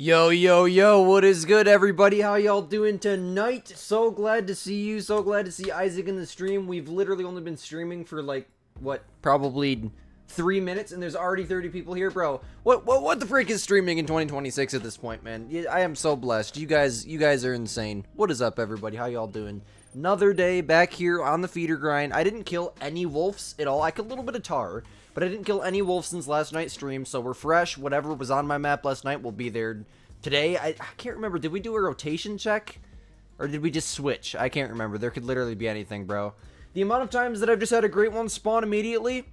Yo, yo, yo, what is good, everybody? How y'all doing tonight? So glad to see you. So glad to see Isaac in the stream. We've literally only been streaming for like, what, probably 3 minutes, and there's already 30 people here, bro. What the freak is streaming in 2026 at this point, man? I am so blessed. You guys are insane. What is up, everybody? How y'all doing? Another day back here on the feeder grind. I didn't kill any wolves at all. I killed a little bit of tar, but I didn't kill any wolves since last night's stream, so we're fresh. Whatever was on my map last night will be there today. I can't remember. Did we do a rotation check? Or did we just switch? I can't remember. There could literally be anything, bro. The amount of times that I've just had a great one spawn immediately,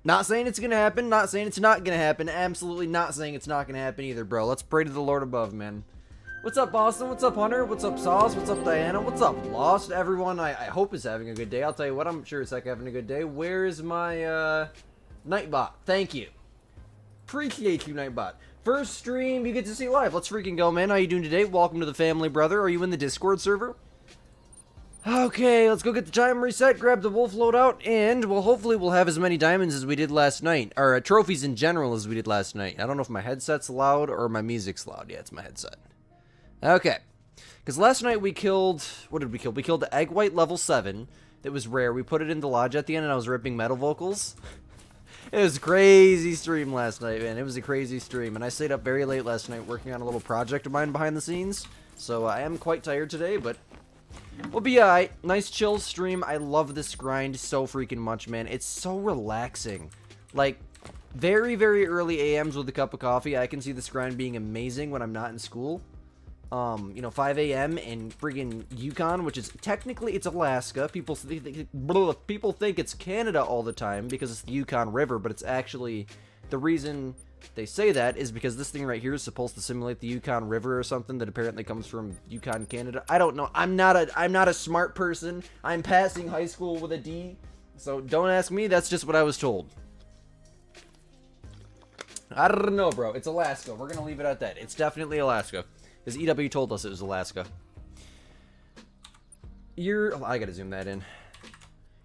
not saying it's gonna happen, not saying it's not gonna happen, absolutely not saying it's not gonna happen either, bro. Let's pray to the Lord above, man. What's up, Boston? What's up, Hunter? What's up, Sauce? What's up, Diana? What's up, Lost? Everyone, I hope is having a good day. I'll tell you what, I'm sure it's like having a good day. Where is my, Nightbot? Thank you. Appreciate you, Nightbot. First stream you get to see live. Let's freaking go, man. How you doing today? Welcome to the family, brother. Are you in the Discord server? Okay, let's go get the time reset, grab the wolf loadout, and hopefully we'll have as many diamonds as we did last night. Or trophies in general as we did last night. I don't know if my headset's loud or my music's loud. Yeah, it's my headset. Okay. Because last night we killed... What did we kill? We killed the egg white level 7. That was rare. We put it in the lodge at the end and I was ripping metal vocals. It was a crazy stream last night, man. It was a crazy stream. And I stayed up very late last night working on a little project of mine behind the scenes. So I am quite tired today, but we'll be alright. Nice chill stream. I love this grind so freaking much, man. It's so relaxing. Like, very, very early AMs with a cup of coffee. I can see this grind being amazing when I'm not in school. You know, 5 a.m. in friggin' Yukon, which is technically it's Alaska. People think it's Canada all the time because it's the Yukon River, but it's actually the reason they say that is because this thing right here is supposed to simulate the Yukon River or something that apparently comes from Yukon, Canada. I don't know. I'm not a smart person. I'm passing high school with a D, so don't ask me. That's just what I was told. I don't know, bro. It's Alaska. We're gonna leave it at that. It's definitely Alaska. Because EW told us it was Alaska. I gotta zoom that in.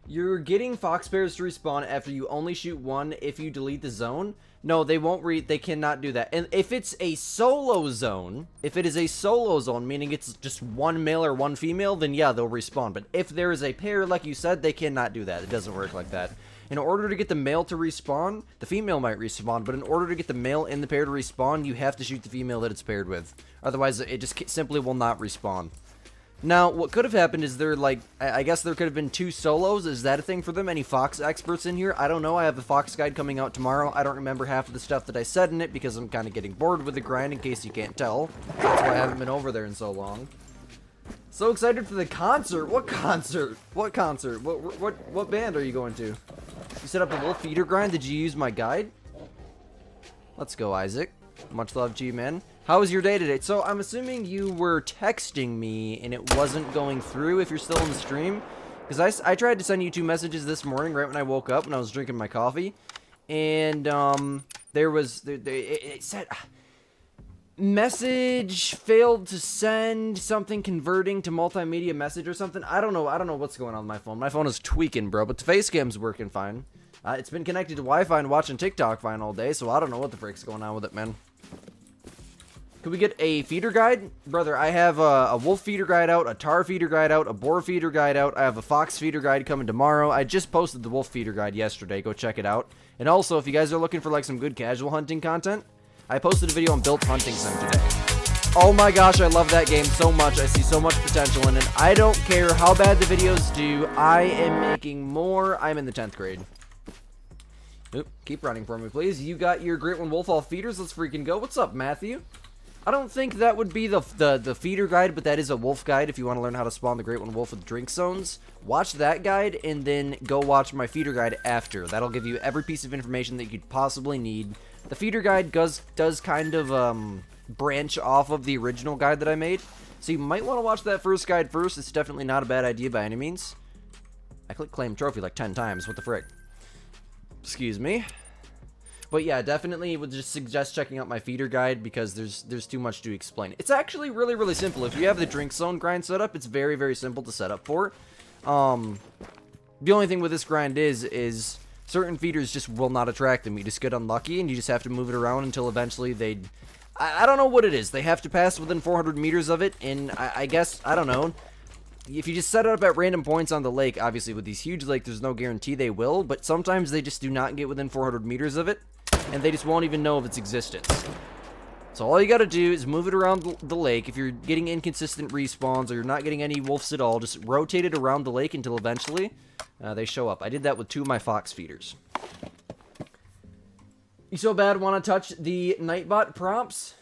You're getting fox bears to respawn after you only shoot one if you delete the zone. No, they won't they cannot do that. And if it's a solo zone, meaning it's just one male or one female, then yeah, they'll respawn. But if there is a pair, like you said, they cannot do that. It doesn't work like that. In order to get the male to respawn, the female might respawn, but in order to get the male in the pair to respawn, you have to shoot the female that it's paired with. Otherwise, it just simply will not respawn. Now, what could have happened is I guess there could have been 2 solos. Is that a thing for them? Any fox experts in here? I don't know. I have a fox guide coming out tomorrow. I don't remember half of the stuff that I said in it because I'm kind of getting bored with the grind, in case you can't tell. That's why I haven't been over there in so long. So excited for the concert. What concert? What concert? What band are you going to? You set up a wolf feeder grind? Did you use my guide? Let's go, Isaac. Much love to you, man. How was your day today? So, I'm assuming you were texting me and it wasn't going through if you're still in the stream. Because I tried to send you 2 messages this morning right when I woke up when I was drinking my coffee. And, it said... Message failed to send, something converting to multimedia message or something. I don't know what's going on with my phone. My phone is tweaking, bro, but the face cam's working fine. It's been connected to Wi-Fi and watching TikTok fine all day, so I don't know what the frick's going on with it, man. Could we get a feeder guide? Brother, I have a wolf feeder guide out, a tar feeder guide out, a boar feeder guide out. I have a fox feeder guide coming tomorrow. I just posted the wolf feeder guide yesterday. Go check it out. And also, if you guys are looking for like some good casual hunting content, I posted a video on Built Hunting Sim today. Oh my gosh, I love that game so much. I see so much potential in it. I don't care how bad the videos do. I am making more. I'm in the 10th grade. Oop, keep running for me, please. You got your Great One Wolf all feeders. Let's freaking go. What's up, Matthew? I don't think that would be the feeder guide, but that is a wolf guide if you want to learn how to spawn the Great One Wolf with drink zones. Watch that guide and then go watch my feeder guide after. That'll give you every piece of information that you could possibly need. The feeder guide does kind of branch off of the original guide that I made, so you might want to watch that first guide first. It's definitely not a bad idea by any means. I clicked claim trophy like 10 times. What the frick? Excuse me. But yeah, definitely would just suggest checking out my feeder guide because there's too much to explain. It's actually really, really simple. If you have the drink zone grind set up, it's very, very simple to set up for. The only thing with this grind is certain feeders just will not attract them. You just get unlucky and you just have to move it around until eventually they I don't know what it is. They have to pass within 400 meters of it, and I guess, I don't know. If you just set it up at random points on the lake, obviously with these huge lakes, there's no guarantee they will, but sometimes they just do not get within 400 meters of it, and they just won't even know of its existence. So all you gotta do is move it around the lake. If you're getting inconsistent respawns or you're not getting any wolves at all, just rotate it around the lake until eventually they show up. I did that with 2 of my fox feeders. You so bad want to touch the Nightbot prompts?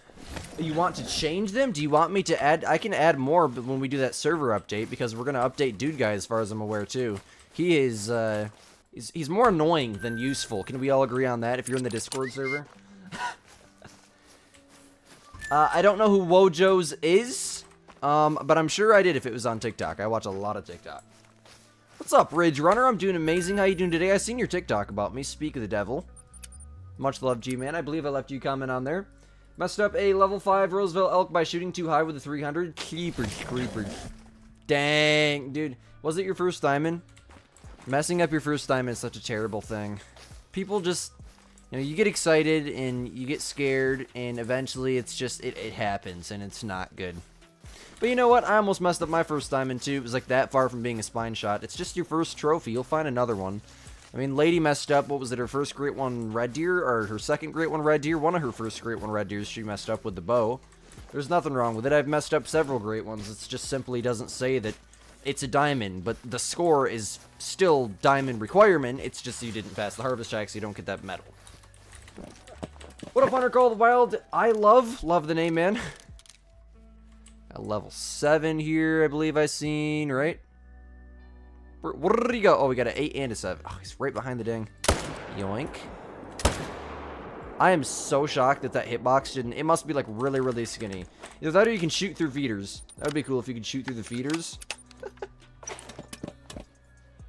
You want to change them? Do you want me to add? I can add more but when we do that server update, because we're going to update Dude Guy as far as I'm aware too. He is, he's more annoying than useful. Can we all agree on that if you're in the Discord server? I don't know who Wojo's is, but I'm sure I did if it was on TikTok. I watch a lot of TikTok. What's up, Ridge Runner? I'm doing amazing. How you doing today? I seen your TikTok about me. Speak of the devil. Much love, G-Man. I believe I left you a comment on there. Messed up a level 5 Roseville elk by shooting too high with a 300. Creepers. Dang, dude. Was it your first diamond? Messing up your first diamond is such a terrible thing. People just, you know, you get excited and you get scared, and eventually it's just, it happens, and it's not good. But you know what? I almost messed up my first diamond too. It was like that far from being a spine shot. It's just your first trophy. You'll find another one. I mean, Lady messed up, what was it, her first Great One Red Deer, or her second Great One Red Deer? One of her first Great One Red Deers she messed up with the bow. There's nothing wrong with it. I've messed up several Great Ones. It just simply doesn't say that it's a diamond, but the score is still diamond requirement. It's just you didn't pass the harvest check, so you don't get that medal. What up, Hunter Call the Wild? I love the name, man. Got level 7 here, I believe I seen, right? Where did he go? Oh, we got an 8 and a 7. Oh, he's right behind the ding. Yoink. I am so shocked that that hitbox didn't... It must be, like, really, really skinny. Either that or you can shoot through feeders. That would be cool if you could shoot through the feeders.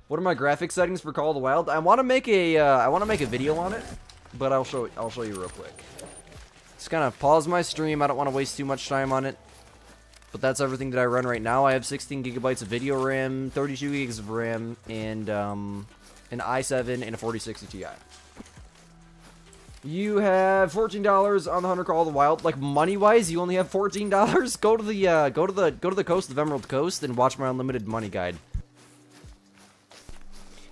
What are my graphic settings for Call of the Wild? I want to make a video on it, but I'll show you real quick. Just kind of pause my stream. I don't want to waste too much time on it. But that's everything that I run right now. I have 16 gigabytes of video RAM, 32 gigs of RAM, and an i7 and a 4060 Ti. You have $14 on the Hunter Call of the Wild. Like, money-wise, you only have $14. Go to the coast of Emerald Coast and watch my unlimited money guide.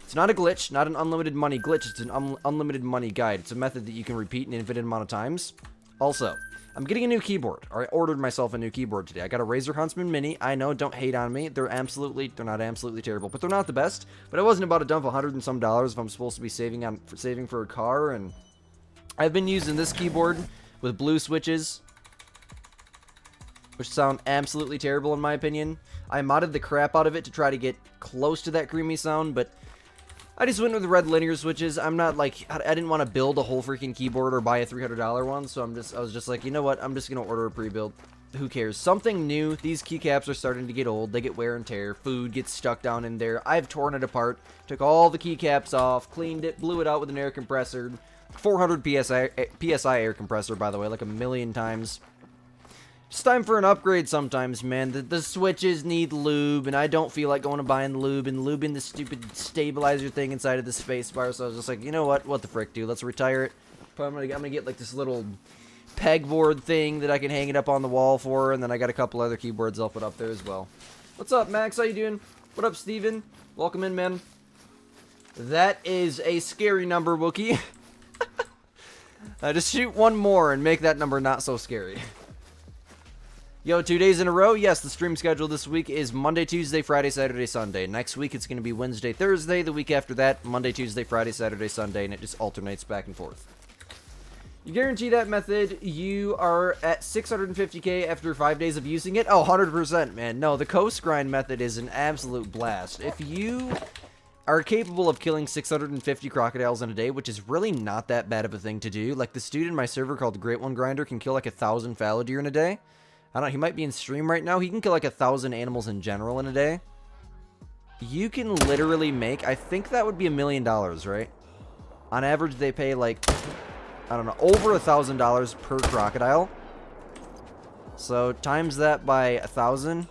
It's not a glitch, not an unlimited money glitch. It's an unlimited money guide. It's a method that you can repeat an infinite amount of times. Also, I'm getting a new keyboard, or I ordered myself a new keyboard today. I got a Razer Huntsman Mini. I know, don't hate on me. They're not absolutely terrible, but they're not the best. But I wasn't about to dump $100 and some if I'm supposed to be saving for a car, and I've been using this keyboard with blue switches, which sound absolutely terrible in my opinion. I modded the crap out of it to try to get close to that creamy sound, but I just went with the red linear switches. I'm not like, I didn't want to build a whole freaking keyboard or buy a $300 one, so I was just like, you know what, I'm just going to order a pre-build. Who cares? Something new. These keycaps are starting to get old. They get wear and tear. Food gets stuck down in there. I've torn it apart, took all the keycaps off, cleaned it, blew it out with an air compressor. 400 PSI air compressor, by the way, like a million times. It's time for an upgrade sometimes, man. The switches need lube, and I don't feel like going to buying lube and lubing the stupid stabilizer thing inside of the space bar, so I was just like, you know what the frick, dude, let's retire it. I'm gonna get like this little pegboard thing that I can hang it up on the wall for, and then I got a couple other keyboards I'll put up there as well. What's up, Max? How you doing? What up, Steven? Welcome in, man. That is a scary number, Wookie. Just shoot one more and make that number not so scary. Yo, 2 days in a row? Yes, the stream schedule this week is Monday, Tuesday, Friday, Saturday, Sunday. Next week, it's going to be Wednesday, Thursday. The week after that, Monday, Tuesday, Friday, Saturday, Sunday, and it just alternates back and forth. You guarantee that method, you are at 650k after 5 days of using it? Oh, 100%, man. No, the coast grind method is an absolute blast. If you are capable of killing 650 crocodiles in a day, which is really not that bad of a thing to do. Like, this dude in my server called Great One Grinder can kill like 1,000 fallow deer in a day. I don't know, he might be in stream right now. He can kill like 1,000 animals in general in a day. You can literally make, I think that would be $1 million, right? On average, they pay like, I don't know, over $1,000 per crocodile. So times that by 1,000,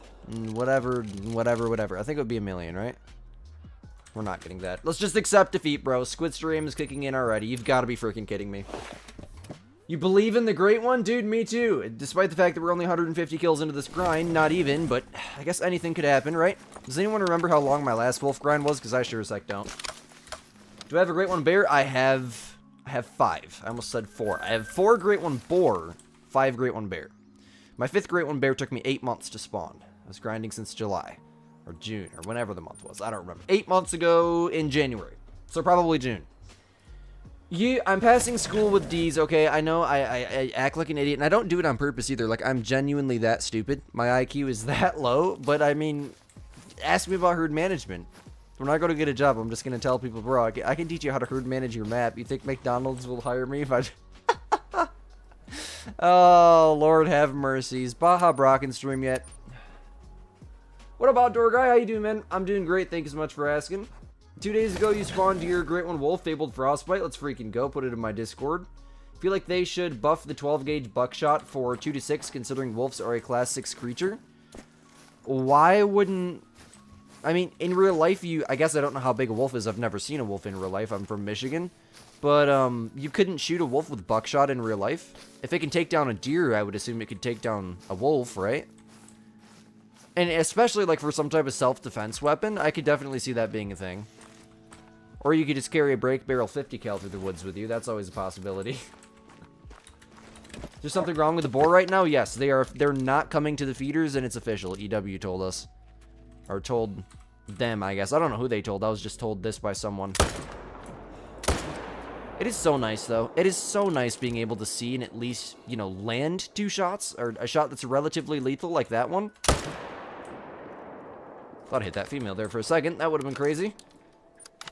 whatever. I think it would be $1 million, right? We're not getting that. Let's just accept defeat, bro. Squid stream is kicking in already. You've got to be freaking kidding me. You believe in the great one? Dude, me too. Despite the fact that we're only 150 kills into this grind, not even, but I guess anything could happen, right? Does anyone remember how long my last wolf grind was? Because I sure as heck don't. Do I have a great one bear? I have 5. I almost said 4. I have 4 great one boar, 5 great one bear. My 5th great one bear took me 8 months to spawn. I was grinding since July, or June, or whenever the month was. I don't remember. 8 months ago in January, so probably June. I'm passing school with D's, okay? I know I act like an idiot, and I don't do it on purpose either. Like, I'm genuinely that stupid. My IQ is that low, but I mean, ask me about herd management. When I go to get a job, I'm just going to tell people, bro, I can teach you how to herd manage your map. You think McDonald's will hire me if I... Oh, Lord have mercies. Baja Brocken stream yet? What about Door Guy? How you doing, man? I'm doing great. Thank you so much for asking. 2 days ago, you spawned your Great One Wolf, Fabled Frostbite. Let's freaking go. Put it in my Discord. Feel like they should buff the 12-gauge buckshot for 2 to 6, considering wolves are a class 6 creature. Why wouldn't... I mean, in real life, I guess I don't know how big a wolf is. I've never seen a wolf in real life. I'm from Michigan. But, you couldn't shoot a wolf with buckshot in real life. If it can take down a deer, I would assume it could take down a wolf, right? And especially, like, for some type of self-defense weapon, I could definitely see that being a thing. Or you could just carry a break barrel 50 cal through the woods with you. That's always a possibility. Is there something wrong with the boar right now? Yes, they're not coming to the feeders, and it's official. EW told us. Or told them, I guess. I don't know who they told. I was just told this by someone. It is so nice, though. It is so nice being able to see and at least, you know, land 2 shots. Or a shot that's relatively lethal, like that one. Thought I hit that female there for a second. That would have been crazy.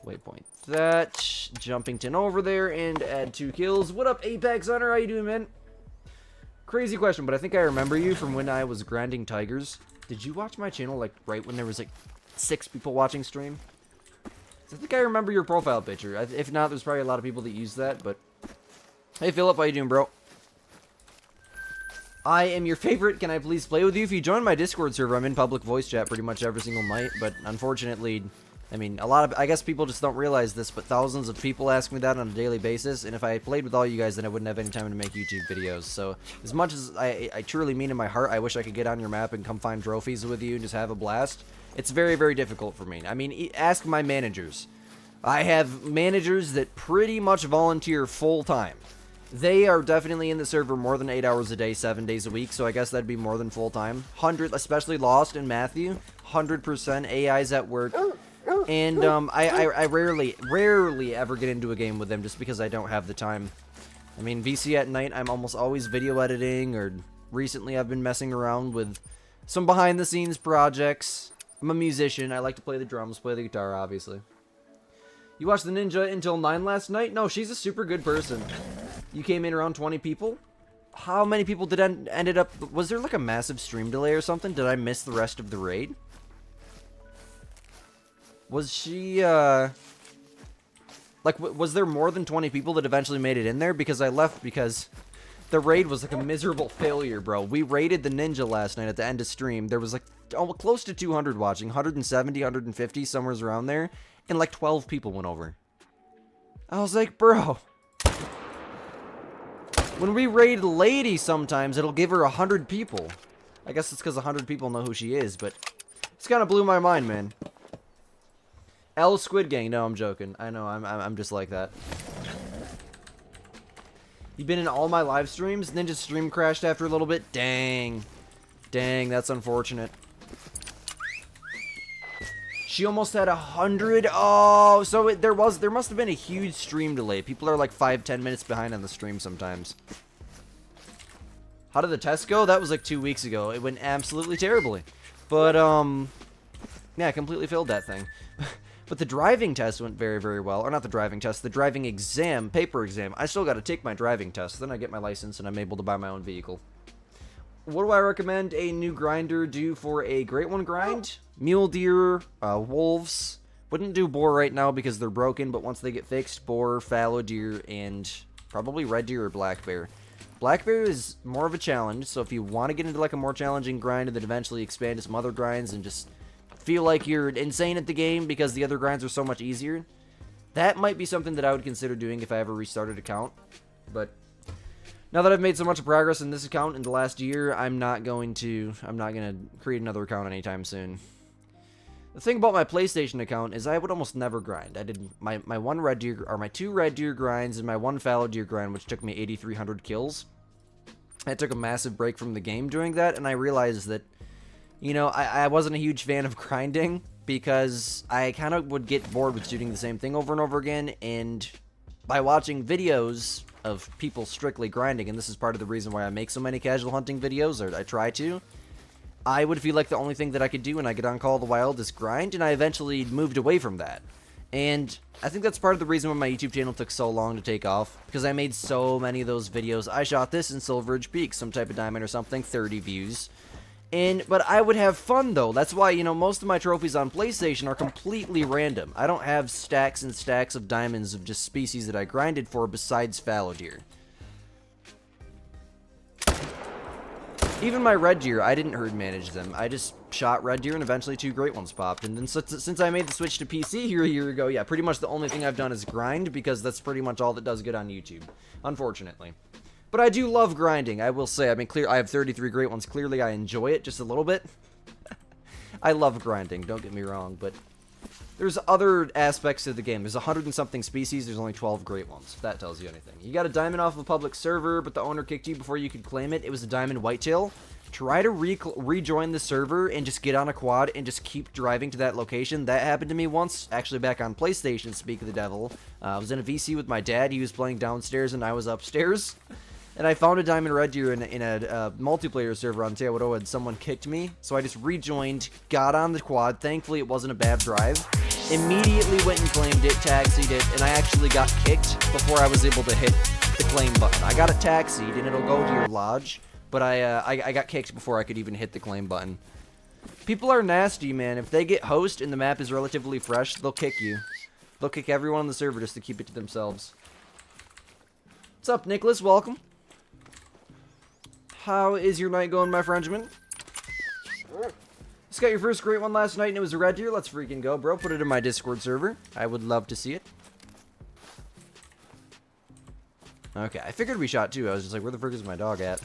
Waypoint that. Jumpington over there and add 2 kills. What up, Apex Hunter? How you doing, man? Crazy question, but I think I remember you from when I was grinding tigers. Did you watch my channel, like, right when there was, like, 6 people watching stream? I think I remember your profile picture. If not, there's probably a lot of people that use that, but... Hey, Philip, how you doing, bro? I am your favorite. Can I please play with you? If you join my Discord server, I'm in public voice chat pretty much every single night, but unfortunately... I mean, I guess people just don't realize this, but thousands of people ask me that on a daily basis, and if I played with all you guys, then I wouldn't have any time to make YouTube videos. So, as much as I truly mean in my heart, I wish I could get on your map and come find trophies with you and just have a blast. It's very, very difficult for me. I mean, ask my managers. I have managers that pretty much volunteer full-time. They are definitely in the server more than 8 hours a day, 7 days a week, so I guess that'd be more than full-time. 100, especially Lost and Matthew, 100% AI's at work. And I rarely ever get into a game with them just because I don't have the time. I mean, VC at night, I'm almost always video editing, or recently I've been messing around with some behind-the-scenes projects. I'm a musician. I like to play the drums, play the guitar, obviously. You watched the Ninja until 9 last night? No, she's a super good person. You came in around 20 people? How many people did ended up... Was there like a massive stream delay or something? Did I miss the rest of the raid? Was she, like, was there more than 20 people that eventually made it in there? Because I left because the raid was like a miserable failure, bro. We raided the Ninja last night at the end of stream. There was like close to 200 watching, 170, 150, somewhere around there. And like 12 people went over. I was like, bro. When we raid Lady sometimes, it'll give her 100 people. I guess it's because 100 people know who she is, but it's kind of blew my mind, man. Squid Gang. No, I'm joking. I know, I'm just like that. You've been in all my live streams? Ninja's stream crashed after a little bit? Dang. Dang, that's unfortunate. She almost had 100. Oh, so there must have been a huge stream delay. People are like 5-10 minutes behind on the stream sometimes. How did the test go? That was like 2 weeks ago. It went absolutely terribly. But, yeah, I completely failed that thing. But the driving test went very, very well. Or not the driving test, the driving exam, paper exam. I still got to take my driving test. Then I get my license and I'm able to buy my own vehicle. What do I recommend a new grinder do for a Great One grind? Mule deer, wolves. Wouldn't do boar right now because they're broken, but once they get fixed, boar, fallow deer, and probably red deer or black bear. Black bear is more of a challenge, so if you want to get into like a more challenging grind and then eventually expand to some other grinds and just feel like you're insane at the game because the other grinds are so much easier, that might be something that I would consider doing if I ever restarted account. But Now that I've made so much progress in this account in the last year, I'm not gonna create another account anytime soon. The thing about my PlayStation account is I would almost never grind. I did my one red deer, or my 2 red deer grinds and my 1 fallow deer grind, which took me 8,300 kills. I took a massive break from the game doing that, and I realized that, you know, I wasn't a huge fan of grinding because I kind of would get bored with shooting the same thing over and over again, and by watching videos of people strictly grinding, and this is part of the reason why I make so many casual hunting videos, or I try to, I would feel like the only thing that I could do when I get on Call of the Wild is grind, and I eventually moved away from that. And I think that's part of the reason why my YouTube channel took so long to take off, because I made so many of those videos. I shot this in Silver Edge Peak, some type of diamond or something, 30 views. But I would have fun, though. That's why, you know, most of my trophies on PlayStation are completely random. I don't have stacks and stacks of diamonds of just species that I grinded for besides fallow deer. Even my red deer, I didn't herd manage them. I just shot red deer and eventually 2 great ones popped. And then since I made the switch to PC here a year ago, yeah, pretty much the only thing I've done is grind, because that's pretty much all that does good on YouTube, unfortunately. But I do love grinding, I will say. I mean, I have 33 great ones. Clearly, I enjoy it just a little bit. I love grinding, don't get me wrong, but there's other aspects to the game. There's 100 and something species, there's only 12 great ones, if that tells you anything. You got a diamond off of a public server, but the owner kicked you before you could claim it. It was a diamond whitetail. Try to rejoin the server and just get on a quad and just keep driving to that location. That happened to me once, actually back on PlayStation, speak of the devil. I was in a VC with my dad. He was playing downstairs and I was upstairs. And I found a diamond red deer in a multiplayer server on Teotihuacan, and someone kicked me. So I just rejoined, got on the quad. Thankfully, it wasn't a bad drive. Immediately went and claimed it, taxied it, and I actually got kicked before I was able to hit the claim button. I got it taxied, and it'll go to your lodge, but I got kicked before I could even hit the claim button. People are nasty, man. If they get host and the map is relatively fresh, they'll kick you. They'll kick everyone on the server just to keep it to themselves. What's up, Nicholas? Welcome. How is your night going, my Frenchman? Just got your first great one last night and it was a red deer. Let's freaking go, bro. Put it in my Discord server. I would love to see it. Okay, I figured we shot 2. I was just like, where the frick is my dog at?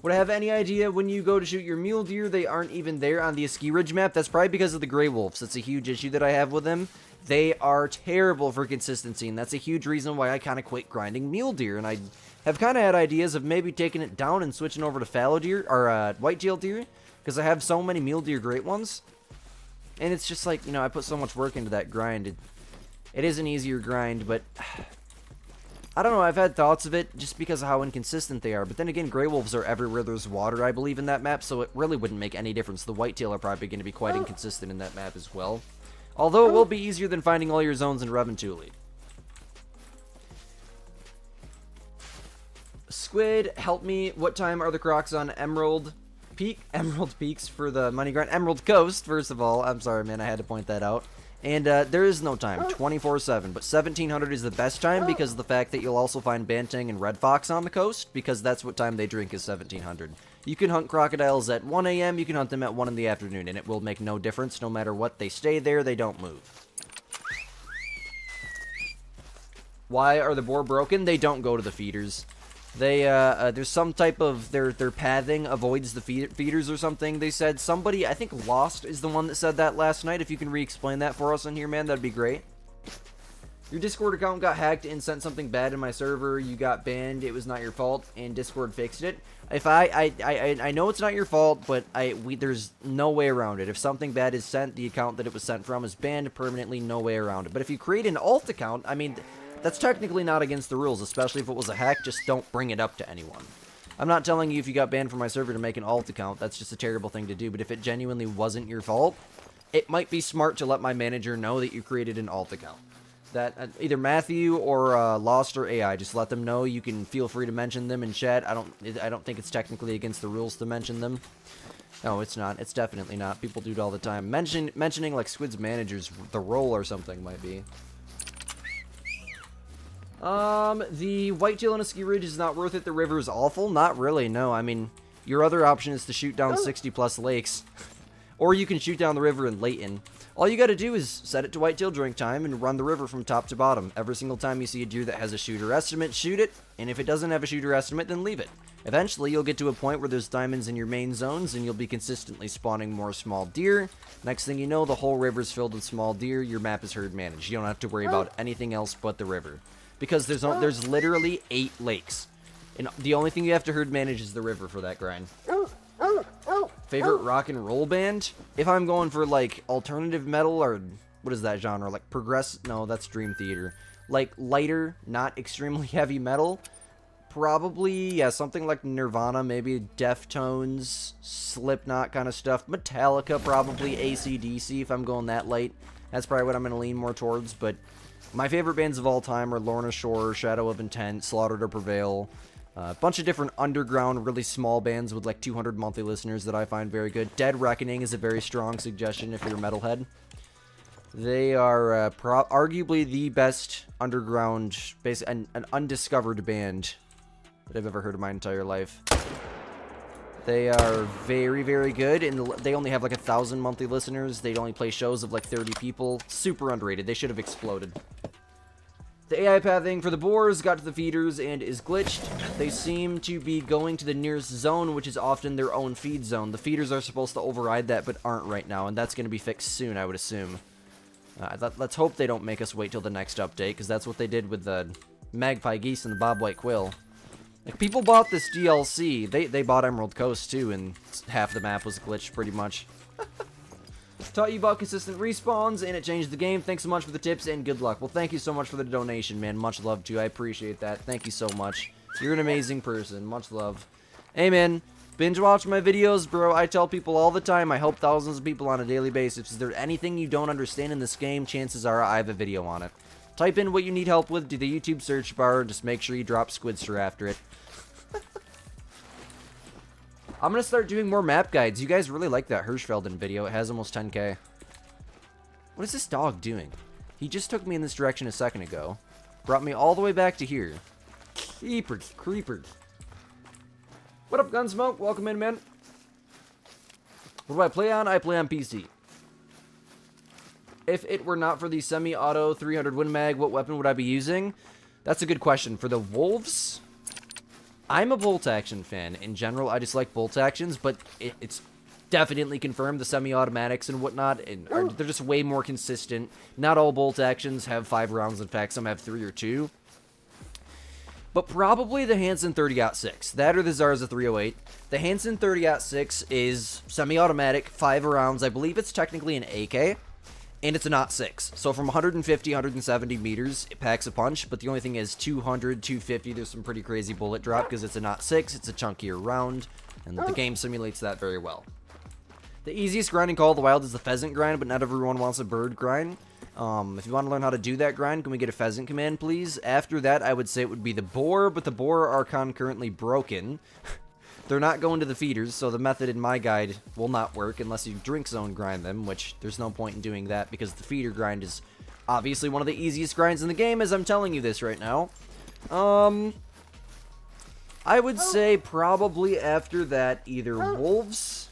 Would I have any idea when you go to shoot your mule deer, they aren't even there on the Ski Ridge map? That's probably because of the gray wolves. That's a huge issue that I have with them. They are terrible for consistency, and that's a huge reason why I kind of quit grinding mule deer. And I have kind of had ideas of maybe taking it down and switching over to fallow deer, or white-tailed deer, because I have so many mule deer great ones. And it's just like, you know, I put so much work into that grind. It is an easier grind, but I don't know, I've had thoughts of it just because of how inconsistent they are. But then again, gray wolves are everywhere there's water, I believe, in that map, so it really wouldn't make any difference. The whitetail are probably going to be quite inconsistent in that map as well. Although it will be easier than finding all your zones in Reventuli. Squid, help me. What time are the crocs on Emerald Peak? Emerald Peaks for the money grind. Emerald Coast, first of all. I'm sorry, man, I had to point that out. And there is no time, 24/7, but 1700 is the best time because of the fact that you'll also find banteng and red fox on the coast, because that's what time they drink is 1700. You can hunt crocodiles at 1 a.m., you can hunt them at 1 in the afternoon, and it will make no difference no matter what. They stay there, they don't move. Why are the boar broken? They don't go to the feeders. They, there's some type of, their pathing avoids the feeders or something, they said. Somebody, I think Lost is the one that said that last night. If you can re-explain that for us in here, man, that'd be great. Your Discord account got hacked and sent something bad in my server. You got banned. It was not your fault, and Discord fixed it. If I know it's not your fault, but there's no way around it. If something bad is sent, the account that it was sent from is banned permanently, no way around it. But if you create an alt account, I mean, that's technically not against the rules, especially if it was a hack. Just don't bring it up to anyone. I'm not telling you if you got banned from my server to make an alt account. That's just a terrible thing to do. But if it genuinely wasn't your fault, it might be smart to let my manager know that you created an alt account. That either Matthew or Lost or AI, just let them know. You can feel free to mention them in chat. I don't think it's technically against the rules to mention them. No, it's not. It's definitely not. People do it all the time. Mentioning like Squid's managers, the role or something might be. The whitetail on a ski ridge is not worth it. The river is awful. Not really, no. I mean, your other option is to shoot down 60+ lakes. Or you can shoot down the river in Layton. All you gotta do is set it to whitetail drink time and run the river from top to bottom. Every single time you see a deer that has a shooter estimate, shoot it, and if it doesn't have a shooter estimate, then leave it. Eventually, you'll get to a point where there's diamonds in your main zones, and you'll be consistently spawning more small deer. Next thing you know, the whole river's filled with small deer, your map is herd managed. You don't have to worry about anything else but the river. Because there's literally 8 lakes. And the only thing you have to herd manage is the river for that grind. Favorite rock and roll band? If I'm going for, like, alternative metal, or what is that genre? Like, no, that's Dream Theater. Like, lighter, not extremely heavy metal. Probably, yeah, something like Nirvana, maybe Deftones, Slipknot kind of stuff. Metallica, probably AC/DC if I'm going that light. That's probably what I'm going to lean more towards, but my favorite bands of all time are Lorna Shore, Shadow of Intent, Slaughter to Prevail. A bunch of different underground, really small bands with like 200 monthly listeners that I find very good. Dead Reckoning is a very strong suggestion if you're a metalhead. They are arguably the best underground, an undiscovered band that I've ever heard in my entire life. They are very, very good, and they only have like 1,000 monthly listeners. They only play shows of like 30 people. Super underrated. They should have exploded. The AI pathing for the boars got to the feeders and is glitched. They seem to be going to the nearest zone, which is often their own feed zone. The feeders are supposed to override that, but aren't right now, and that's going to be fixed soon, I would assume. Let's hope they don't make us wait till the next update, because that's what they did with the magpie geese and the bobwhite quill. Like, people bought this DLC. They bought Emerald Coast, too, and half the map was glitched, pretty much. Taught you about consistent respawns, and it changed the game. Thanks so much for the tips, and good luck. Well, thank you so much for the donation, man. Much love to you. I appreciate that. Thank you so much. You're an amazing person. Much love. Hey, man. Binge watch my videos, bro. I tell people all the time. I help thousands of people on a daily basis. If there's anything you don't understand in this game, chances are I have a video on it. Type in what you need help with to the YouTube search bar. Just make sure you drop Squidster after it. I'm going to start doing more map guides. You guys really like that Hirschfelden video. It has almost 10K. What is this dog doing? He just took me in this direction a second ago. Brought me all the way back to here. Creepers. What up, Gunsmoke? Welcome in, man. What do I play on? I play on PC. If it were not for the semi-auto 300 Win Mag, what weapon would I be using? That's a good question. For the wolves, I'm a bolt action fan. In general, I just like bolt actions, but it's definitely confirmed the semi-automatics and whatnot, and they're just way more consistent. Not all bolt actions have 5 rounds. In fact, some have 3 or 2. But probably the Hansen 30-06. That or the Zarza 308. The Hansen 30-06 is semi-automatic, 5 rounds. I believe it's technically an AK, and it's a 0.6. So from 150, 170 meters, it packs a punch, but the only thing is 200, 250, there's some pretty crazy bullet drop because it's a 0.6, it's a chunkier round, and the game simulates that very well. The easiest grind in Call of the Wild is the pheasant grind, but not everyone wants a bird grind. If you want to learn how to do that grind, can we get a pheasant command, please? After that, I would say it would be the boar, but the boar are concurrently broken. They're not going to the feeders, so the method in my guide will not work unless you drink zone grind them, which there's no point in doing that because the feeder grind is obviously one of the easiest grinds in the game, as I'm telling you this right now. I would say probably after that, either wolves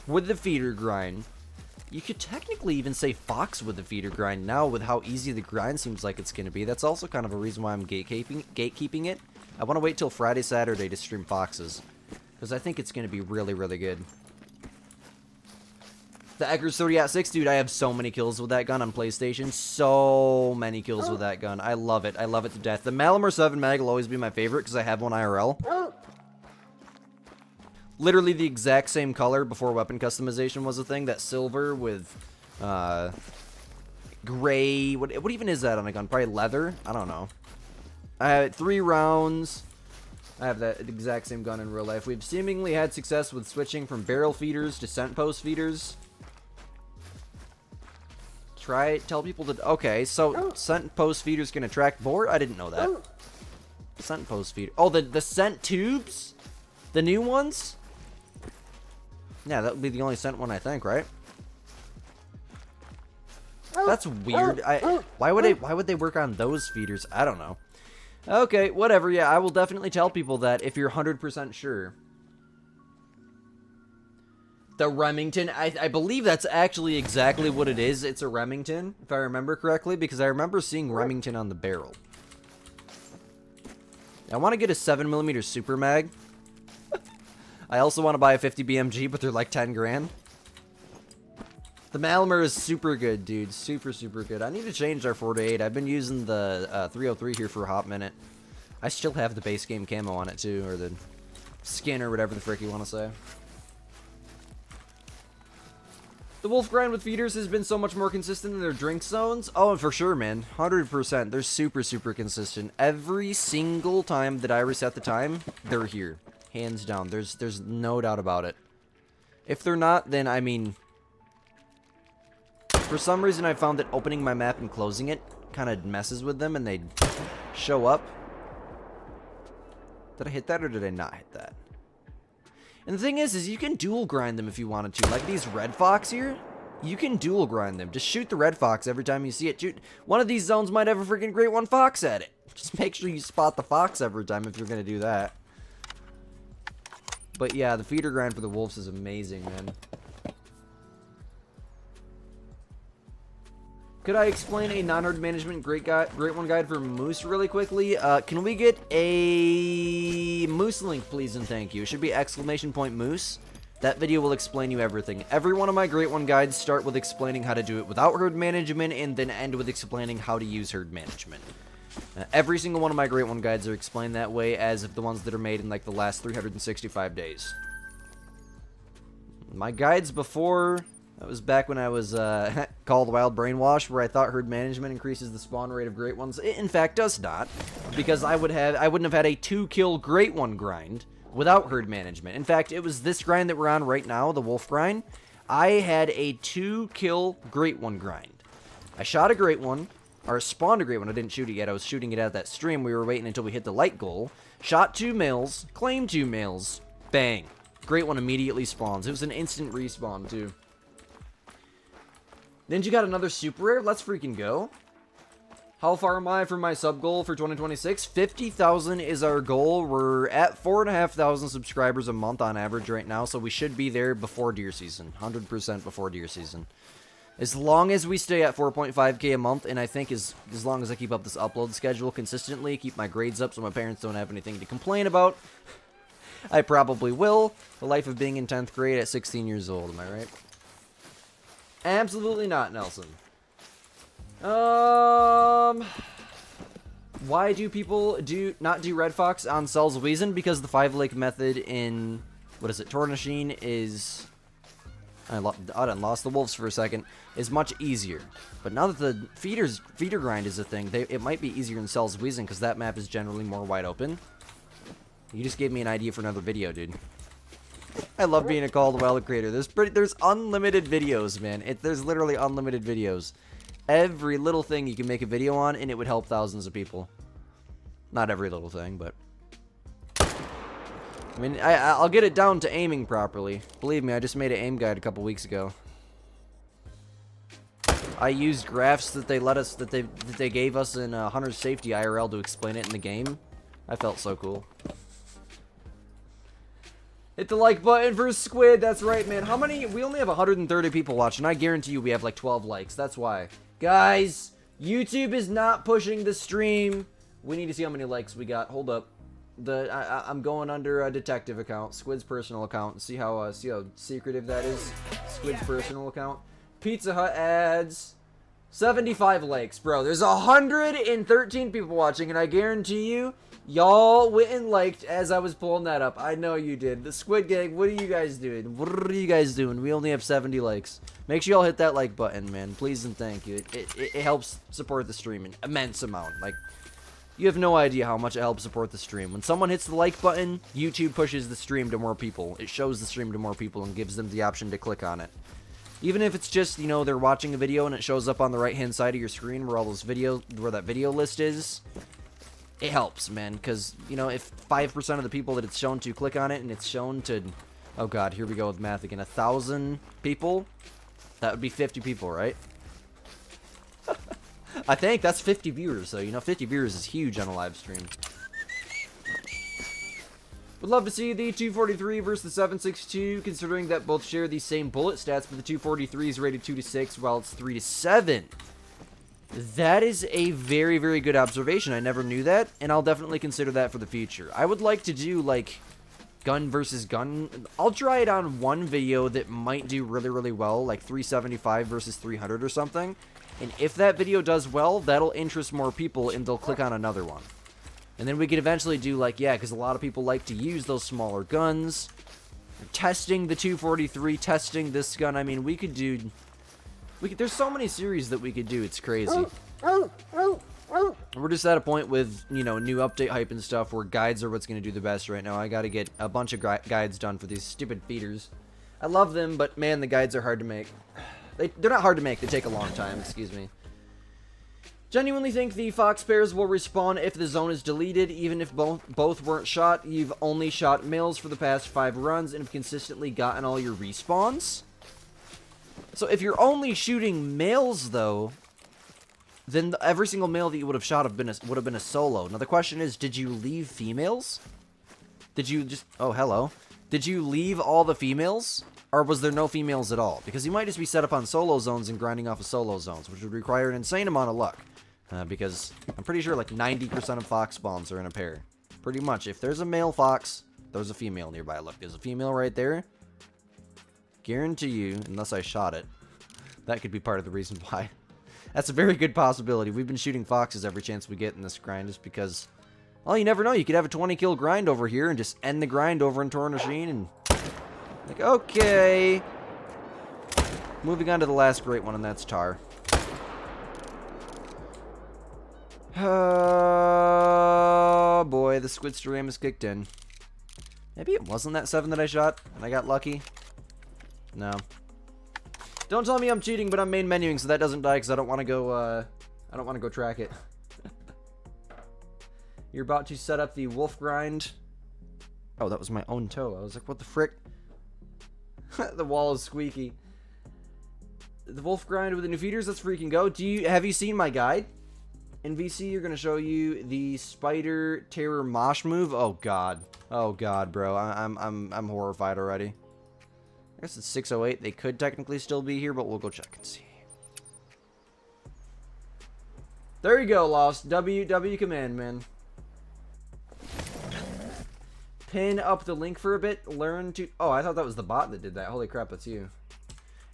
with the feeder grind. You could technically even say fox with the feeder grind now with how easy the grind seems like it's going to be. That's also kind of a reason why I'm gatekeeping it. I want to wait till Friday, Saturday to stream foxes, because I think it's going to be really, really good. The Eggers 30-06, dude, I have so many kills with that gun on PlayStation. So many kills with that gun. I love it. I love it to death. The Malamar 7 mag will always be my favorite because I have one IRL. Literally the exact same color before weapon customization was a thing. That silver with gray. What even is that on a gun? Probably leather? I don't know. I have 3 rounds. I have that exact same gun in real life. We've seemingly had success with switching from barrel feeders to scent post feeders. Tell people to... Okay, so scent post feeders can attract boar? I didn't know that. Scent post feeder. Oh, the scent tubes? The new ones? Yeah, that would be the only scent one, I think, right? That's weird. Why would they work on those feeders? I don't know. Okay, whatever. Yeah, I will definitely tell people that if you're 100% sure. The Remington, I believe that's actually exactly what it is. It's a Remington, if I remember correctly, because I remember seeing Remington on the barrel. I want to get a 7mm Super Mag. I also want to buy a 50 BMG, but they're like 10 grand. The Malmer is super good, dude. Super, super good. I need to change our 4-8. I've been using the 303 here for a hot minute. I still have the base game camo on it, too, or the skin, or whatever the frick you want to say. The wolf grind with feeders has been so much more consistent than their drink zones. Oh, for sure, man. 100%. They're super, super consistent. Every single time that I reset the time, they're here. Hands down. There's no doubt about it. If they're not, then, I mean... For some reason, I found that opening my map and closing it kind of messes with them, and they show up. Did I hit that, or did I not hit that? And the thing is you can dual grind them if you wanted to. Like these red fox here, you can dual grind them. Just shoot the red fox every time you see it. Shoot. One of these zones might have a freaking great one fox at it. Just make sure you spot the fox every time if you're going to do that. But yeah, the feeder grind for the wolves is amazing, man. Could I explain a non-herd management great one guide for moose really quickly? Can we get a moose link, please and thank you? It should be !moose. That video will explain you everything. Every one of my great one guides start with explaining how to do it without herd management and then end with explaining how to use herd management. Every single one of my great one guides are explained that way, as of the ones that are made in like the last 365 days. My guides before... That was back when I was called Wild Brainwash, where I thought herd management increases the spawn rate of great ones. It, in fact, does not, because I wouldn't have had a 2-kill great one grind without herd management. In fact, it was this grind that we're on right now, the wolf grind. I had a 2-kill great one grind. I shot a great one, or spawned a great one. I didn't shoot it yet. I was shooting it at that stream. We were waiting until we hit the light goal. Shot 2 males, claimed 2 males. Bang. Great one immediately spawns. It was an instant respawn, too. Then you got another super rare? Let's freaking go. How far am I from my sub goal for 2026? 50,000 is our goal. We're at 4,500 subscribers a month on average right now, so we should be there before deer season. 100% before deer season. As long as we stay at 4.5k a month, and I think as long as I keep up this upload schedule consistently, keep my grades up so my parents don't have anything to complain about, I probably will. The life of being in 10th grade at 16 years old, am I right? Absolutely not, Nelson. Why do people not do Red Fox on Cell's Weazen? Because the 5-lake method in, what is it, Tornashine is... I lost the wolves for a second. Is much easier. But now that the feeder grind is a thing, it might be easier in Cell's Weazen because that map is generally more wide open. You just gave me an idea for another video, dude. I love being a Call to Wild creator. There's unlimited videos, man. There's literally unlimited videos. Every little thing you can make a video on, and it would help thousands of people. Not every little thing, but... I mean, I'll get it down to aiming properly. Believe me, I just made an aim guide a couple weeks ago. I used graphs that they gave us in Hunter's Safety IRL to explain it in the game. I felt so cool. Hit the like button for Squid. That's right, man. How many? We only have 130 people watching. I guarantee you we have like 12 likes. That's why. Guys, YouTube is not pushing the stream. We need to see how many likes we got. Hold up. I'm going under a detective account, Squid's personal account. See how secretive that is. Squid's personal account. Pizza Hut ads. 75 likes, bro. There's 113 people watching, and I guarantee you, y'all went and liked as I was pulling that up. I know you did. The Squid Gang, what are you guys doing? What are you guys doing? We only have 70 likes. Make sure y'all hit that like button, man. Please and thank you. It helps support the stream an immense amount. Like, you have no idea how much it helps support the stream. When someone hits the like button, YouTube pushes the stream to more people. It shows the stream to more people and gives them the option to click on it. Even if it's just, you know, they're watching a video and it shows up on the right-hand side of your screen where that video list is, it helps, man. Because, you know, if 5% of the people that it's shown to click on it and it's shown to, oh god, here we go with math again, 1,000 people, that would be 50 people, right? I think that's 50 viewers, so, you know, 50 viewers is huge on a live stream. Would love to see the 243 versus the 762, considering that both share the same bullet stats, but the 243 is rated 2 to 6, while it's 3 to 7. That is a very, very good observation. I never knew that, and I'll definitely consider that for the future. I would like to do, like, gun versus gun. I'll try it on one video that might do really, really well, like 375 versus 300 or something. And if that video does well, that'll interest more people, and they'll click on another one. And then we could eventually do, like, yeah, because a lot of people like to use those smaller guns. Testing the 243, testing this gun. I mean, we could do... there's so many series that we could do. It's crazy. We're just at a point with, you know, new update hype and stuff where guides are what's going to do the best right now. I got to get a bunch of guides done for these stupid feeders. I love them, but, man, the guides are hard to make. They're not hard to make. They take a long time. Excuse me. Genuinely think the fox pairs will respawn if the zone is deleted, even if both weren't shot. You've only shot males for the past 5 runs and have consistently gotten all your respawns. So if you're only shooting males, though, then every single male that you would have shot would have been a solo. Now the question is, did you leave females? Did you just... oh, hello. Did you leave all the females? Or was there no females at all? Because you might just be set up on solo zones and grinding off of solo zones, which would require an insane amount of luck. Because I'm pretty sure like 90% of fox spawns are in a pair. Pretty much. If there's a male fox, there's a female nearby. Look, there's a female right there. Guarantee you, unless I shot it, that could be part of the reason why. That's a very good possibility. We've been shooting foxes every chance we get in this grind just because, well, you never know. You could have a 20 kill grind over here and just end the grind over in Tornashine and like, okay. Moving on to the last great one, and that's Tar. Oh boy, the Squid stream has kicked in. Maybe it wasn't that 7 that I shot and I got lucky. No. Don't tell me I'm cheating, but I'm main menuing so that doesn't die because I don't want to go I don't want to go track it. You're about to set up the wolf grind. Oh, that was my own toe. I was like, what the frick? The wall is squeaky. The wolf grind with the new feeders, let's freaking go. Have you seen my guide? In VC, you're going to show you the Spider Terror Mosh move. Oh, God. Oh, God, bro. I'm horrified already. I guess it's 6:08. They could technically still be here, but we'll go check and see. There you go, Lost. W command, man. Pin up the link for a bit. Learn to... oh, I thought that was the bot that did that. Holy crap, that's you.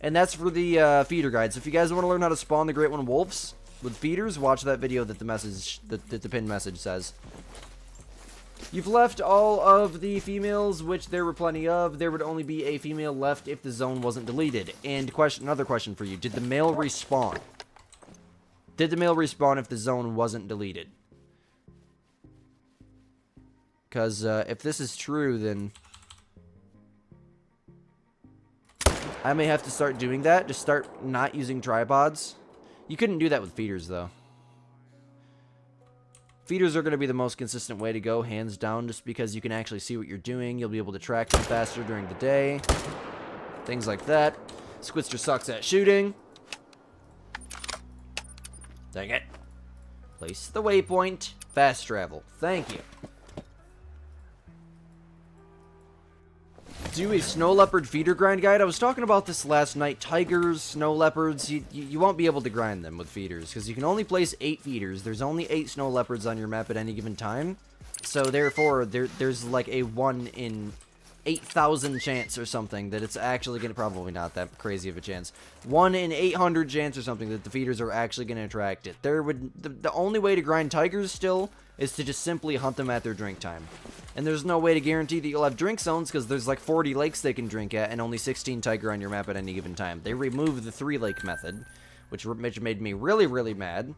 And that's for the feeder guides. If you guys want to learn how to spawn the Great One Wolves with feeders, watch that video that the pin message says. You've left all of the females, which there were plenty of. There would only be a female left if the zone wasn't deleted. And another question for you. Did the male respawn? Did the male respawn if the zone wasn't deleted? Because if this is true, then I may have to start doing that. Just start not using tripods. You couldn't do that with feeders, though. Feeders are going to be the most consistent way to go, hands down, just because you can actually see what you're doing. You'll be able to track them faster during the day. Things like that. Squidster sucks at shooting. Dang it. Place the waypoint. Fast travel. Thank you. Do a snow leopard feeder grind guide. I was talking about this last night. Tigers, snow leopards, you won't be able to grind them with feeders because you can only place 8 feeders. There's only 8 snow leopards on your map at any given time. So therefore, there's like a 1 in 8,000 chance or something that it's actually going to, probably not that crazy of a chance, 1 in 800 chance or something that the feeders are actually going to attract it. The only way to grind tigers still is to just simply hunt them at their drink time. And there's no way to guarantee that you'll have drink zones because there's like 40 lakes they can drink at and only 16 tiger on your map at any given time. They removed the 3 lake method, which made me really, really mad.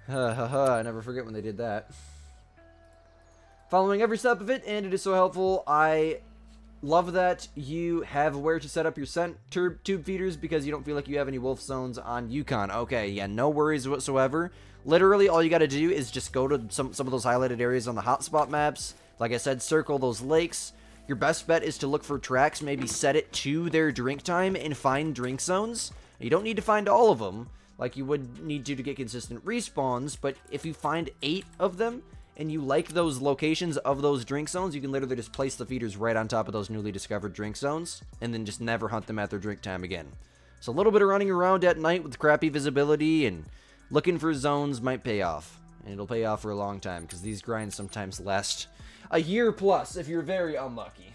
I never forget when they did that. Following every step of it, and it is so helpful. I love that you have where to set up your scent tube feeders because you don't feel like you have any wolf zones on Yukon. Okay, yeah, no worries whatsoever. Literally, all you got to do is just go to some of those highlighted areas on the hotspot maps. Like I said, circle those lakes. Your best bet is to look for tracks, maybe set it to their drink time and find drink zones. You don't need to find all of them, like you would need to get consistent respawns, but if you find 8 of them, and you like those locations of those drink zones, you can literally just place the feeders right on top of those newly discovered drink zones, and then just never hunt them at their drink time again. So a little bit of running around at night with crappy visibility and looking for zones might pay off. And it'll pay off for a long time, because these grinds sometimes last a year plus if you're very unlucky.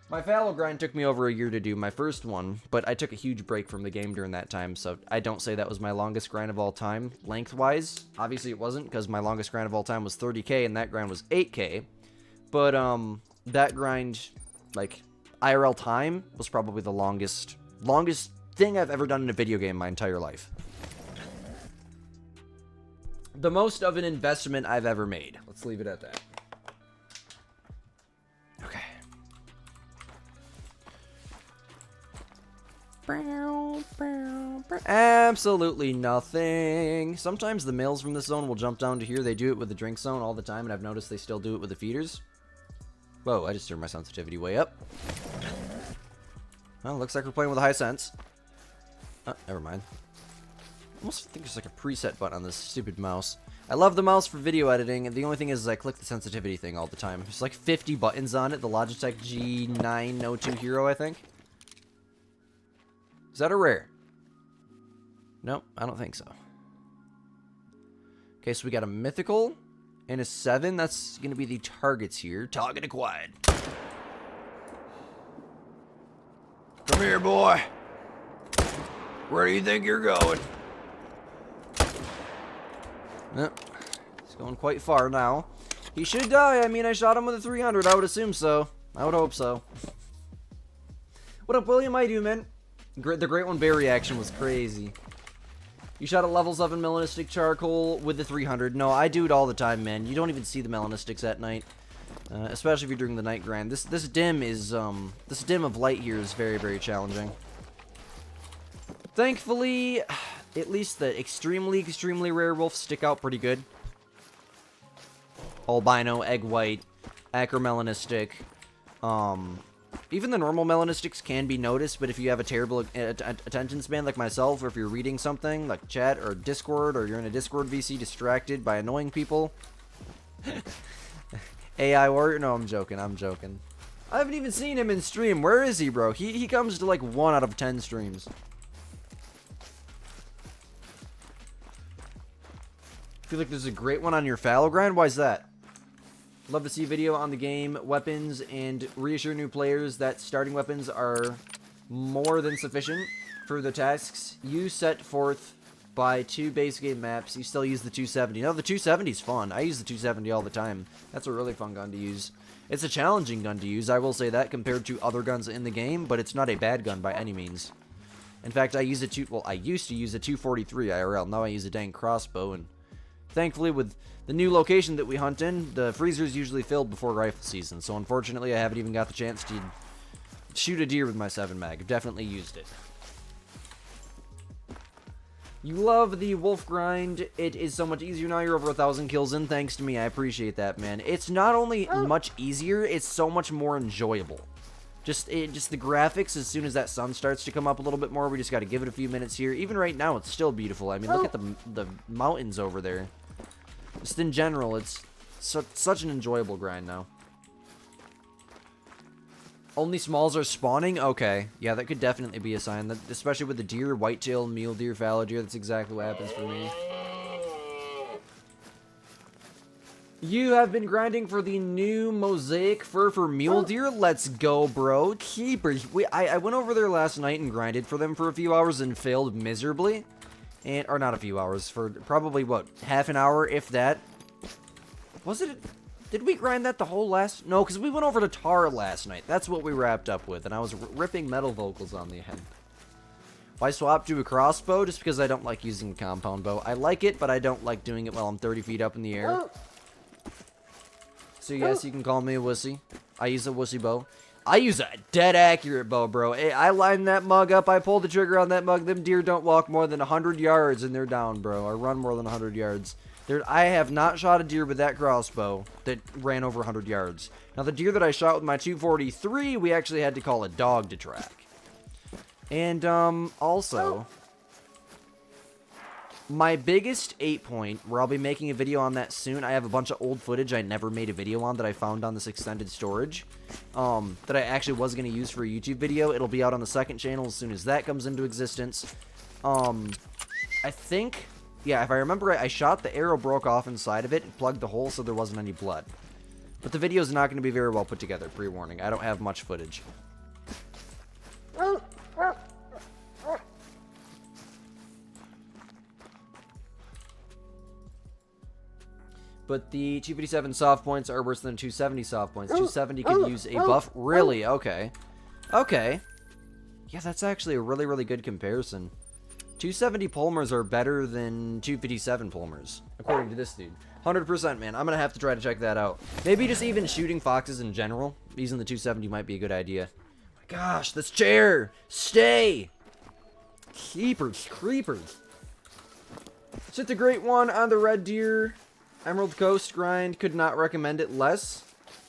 My fallow grind took me over a year to do, my first one, but I took a huge break from the game during that time, so I don't say that was my longest grind of all time, lengthwise. Obviously it wasn't, because my longest grind of all time was 30k, and that grind was 8k. But, that grind, like, IRL time, was probably the longest thing I've ever done in a video game my entire life. The most of an investment I've ever made. Let's leave it at that. Okay. Absolutely nothing. Sometimes the males from this zone will jump down to here. They do it with the drink zone all the time, and I've noticed they still do it with the feeders. Whoa, I just turned my sensitivity way up. Well, looks like we're playing with a high sense. Oh, never mind. I almost think there's like a preset button on this stupid mouse. I love the mouse for video editing, and the only thing is I click the sensitivity thing all the time. There's like 50 buttons on it, the Logitech G902 Hero, I think. Is that a rare? Nope, I don't think so. Okay, so we got a mythical and a 7. That's going to be the targets here. Target acquired. Come here, boy. Where do you think you're going? Yep. He's going quite far now. He should die. I mean, I shot him with a 300. I would assume so. I would hope so. What up, William? How you doing, man? The Great One Bear reaction was crazy. You shot a level 7 melanistic charcoal with the 300. No, I do it all the time, man. You don't even see the melanistics at night. Especially if you're doing the night grind. This dim is, this dim of light here is very, very challenging. Thankfully, at least the extremely, extremely rare wolves stick out pretty good. Albino, egg white, acromelanistic. Even the normal melanistics can be noticed, but if you have a terrible attention span like myself, or if you're reading something like chat or Discord, or you're in a Discord VC distracted by annoying people. AI warrior? No, I'm joking. I'm joking. I haven't even seen him in stream. Where is he, bro? He comes to like 1 out of 10 streams. Feel like there's a great one on your fallow grind? Why is that? Love to see video on the game, weapons, and reassure new players that starting weapons are more than sufficient for the tasks you set forth by 2 base game maps. You still use the 270. No, the 270 is fun. I use the 270 all the time. That's a really fun gun to use. It's a challenging gun to use, I will say that, compared to other guns in the game, but it's not a bad gun by any means. In fact, I used to use a 243 IRL. Now I use a dang crossbow, and thankfully, with the new location that we hunt in, the freezer is usually filled before rifle season, so unfortunately I haven't even got the chance to shoot a deer with my 7 mag. I've definitely used it. You love the wolf grind. It is so much easier now. You're over 1,000 kills in, thanks to me. I appreciate that, man. It's not only much easier, it's so much more enjoyable. Just the graphics, as soon as that sun starts to come up a little bit more, we just got to give it a few minutes here. Even right now, it's still beautiful. I mean, look at the mountains over there. Just in general, it's such an enjoyable grind now. Only smalls are spawning? Okay. Yeah, that could definitely be a sign. That, especially with the deer, whitetail, mule deer, fallow deer, that's exactly what happens for me. You have been grinding for the new mosaic fur for mule deer? Let's go, bro. Keepers. I went over there last night and grinded for them for a few hours and failed miserably. Or not a few hours, for probably, what, half an hour, if that? Was it? Did we grind that the whole last? No, because we went over to Tar last night. That's what we wrapped up with, and I was ripping metal vocals on the end. Why swap to a crossbow? Just because I don't like using a compound bow. I like it, but I don't like doing it while I'm 30 feet up in the air. So yes, you can call me a wussy. I use a wussy bow. I use a dead accurate bow, bro. I line that mug up. I pull the trigger on that mug. Them deer don't walk more than 100 yards, and they're down, bro. Or run more than 100 yards. I have not shot a deer with that crossbow that ran over 100 yards. Now, the deer that I shot with my 243, we actually had to call a dog to track. And, also, My biggest 8-point, where I'll be making a video on that soon. I have a bunch of old footage I never made a video on that I found on this extended storage. That I actually was going to use for a YouTube video. It'll be out on the second channel as soon as that comes into existence. I think, yeah, if I remember right, I shot the arrow broke off inside of it and plugged the hole so there wasn't any blood. But the video is not going to be very well put together, pre-warning. I don't have much footage. But the 257 soft points are worse than 270 soft points. 270 could use a buff. Really? Okay. Okay. Yeah, that's actually a really, really good comparison. 270 Pulmers are better than 257 Pulmers, according to this dude. 100%, man. I'm going to have to try to check that out. Maybe just even shooting foxes in general. Using the 270 might be a good idea. Oh my gosh, this chair! Stay! Keepers, creepers. Let's hit the great one on the Red Deer. Emerald Coast grind, could not recommend it less.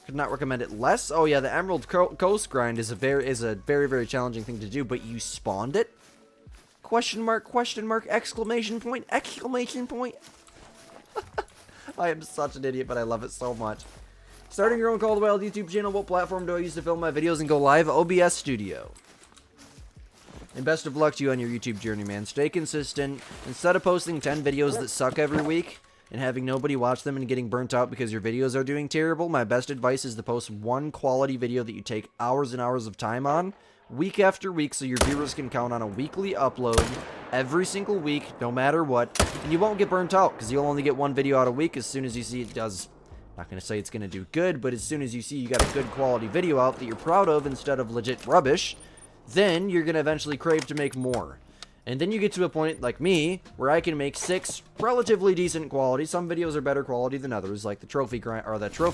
Could not recommend it less. Oh yeah, the Emerald Coast grind is a very, very challenging thing to do, but you spawned it? Question mark, exclamation point, exclamation point. I am such an idiot, but I love it so much. Starting your own Call to Wild YouTube channel, what platform do I use to film my videos and go live? OBS Studio. And best of luck to you on your YouTube journey, man. Stay consistent. Instead of posting 10 videos that suck every week, and having nobody watch them and getting burnt out because your videos are doing terrible, my best advice is to post one quality video that you take hours and hours of time on, week after week, so your viewers can count on a weekly upload every single week, no matter what, and you won't get burnt out, because you'll only get one video out a week as soon as you see it does, not going to say it's going to do good, but as soon as you see you got a good quality video out that you're proud of instead of legit rubbish, then you're going to eventually crave to make more. And then you get to a point, like me, where I can make 6 relatively decent quality. Some videos are better quality than others, like the trophy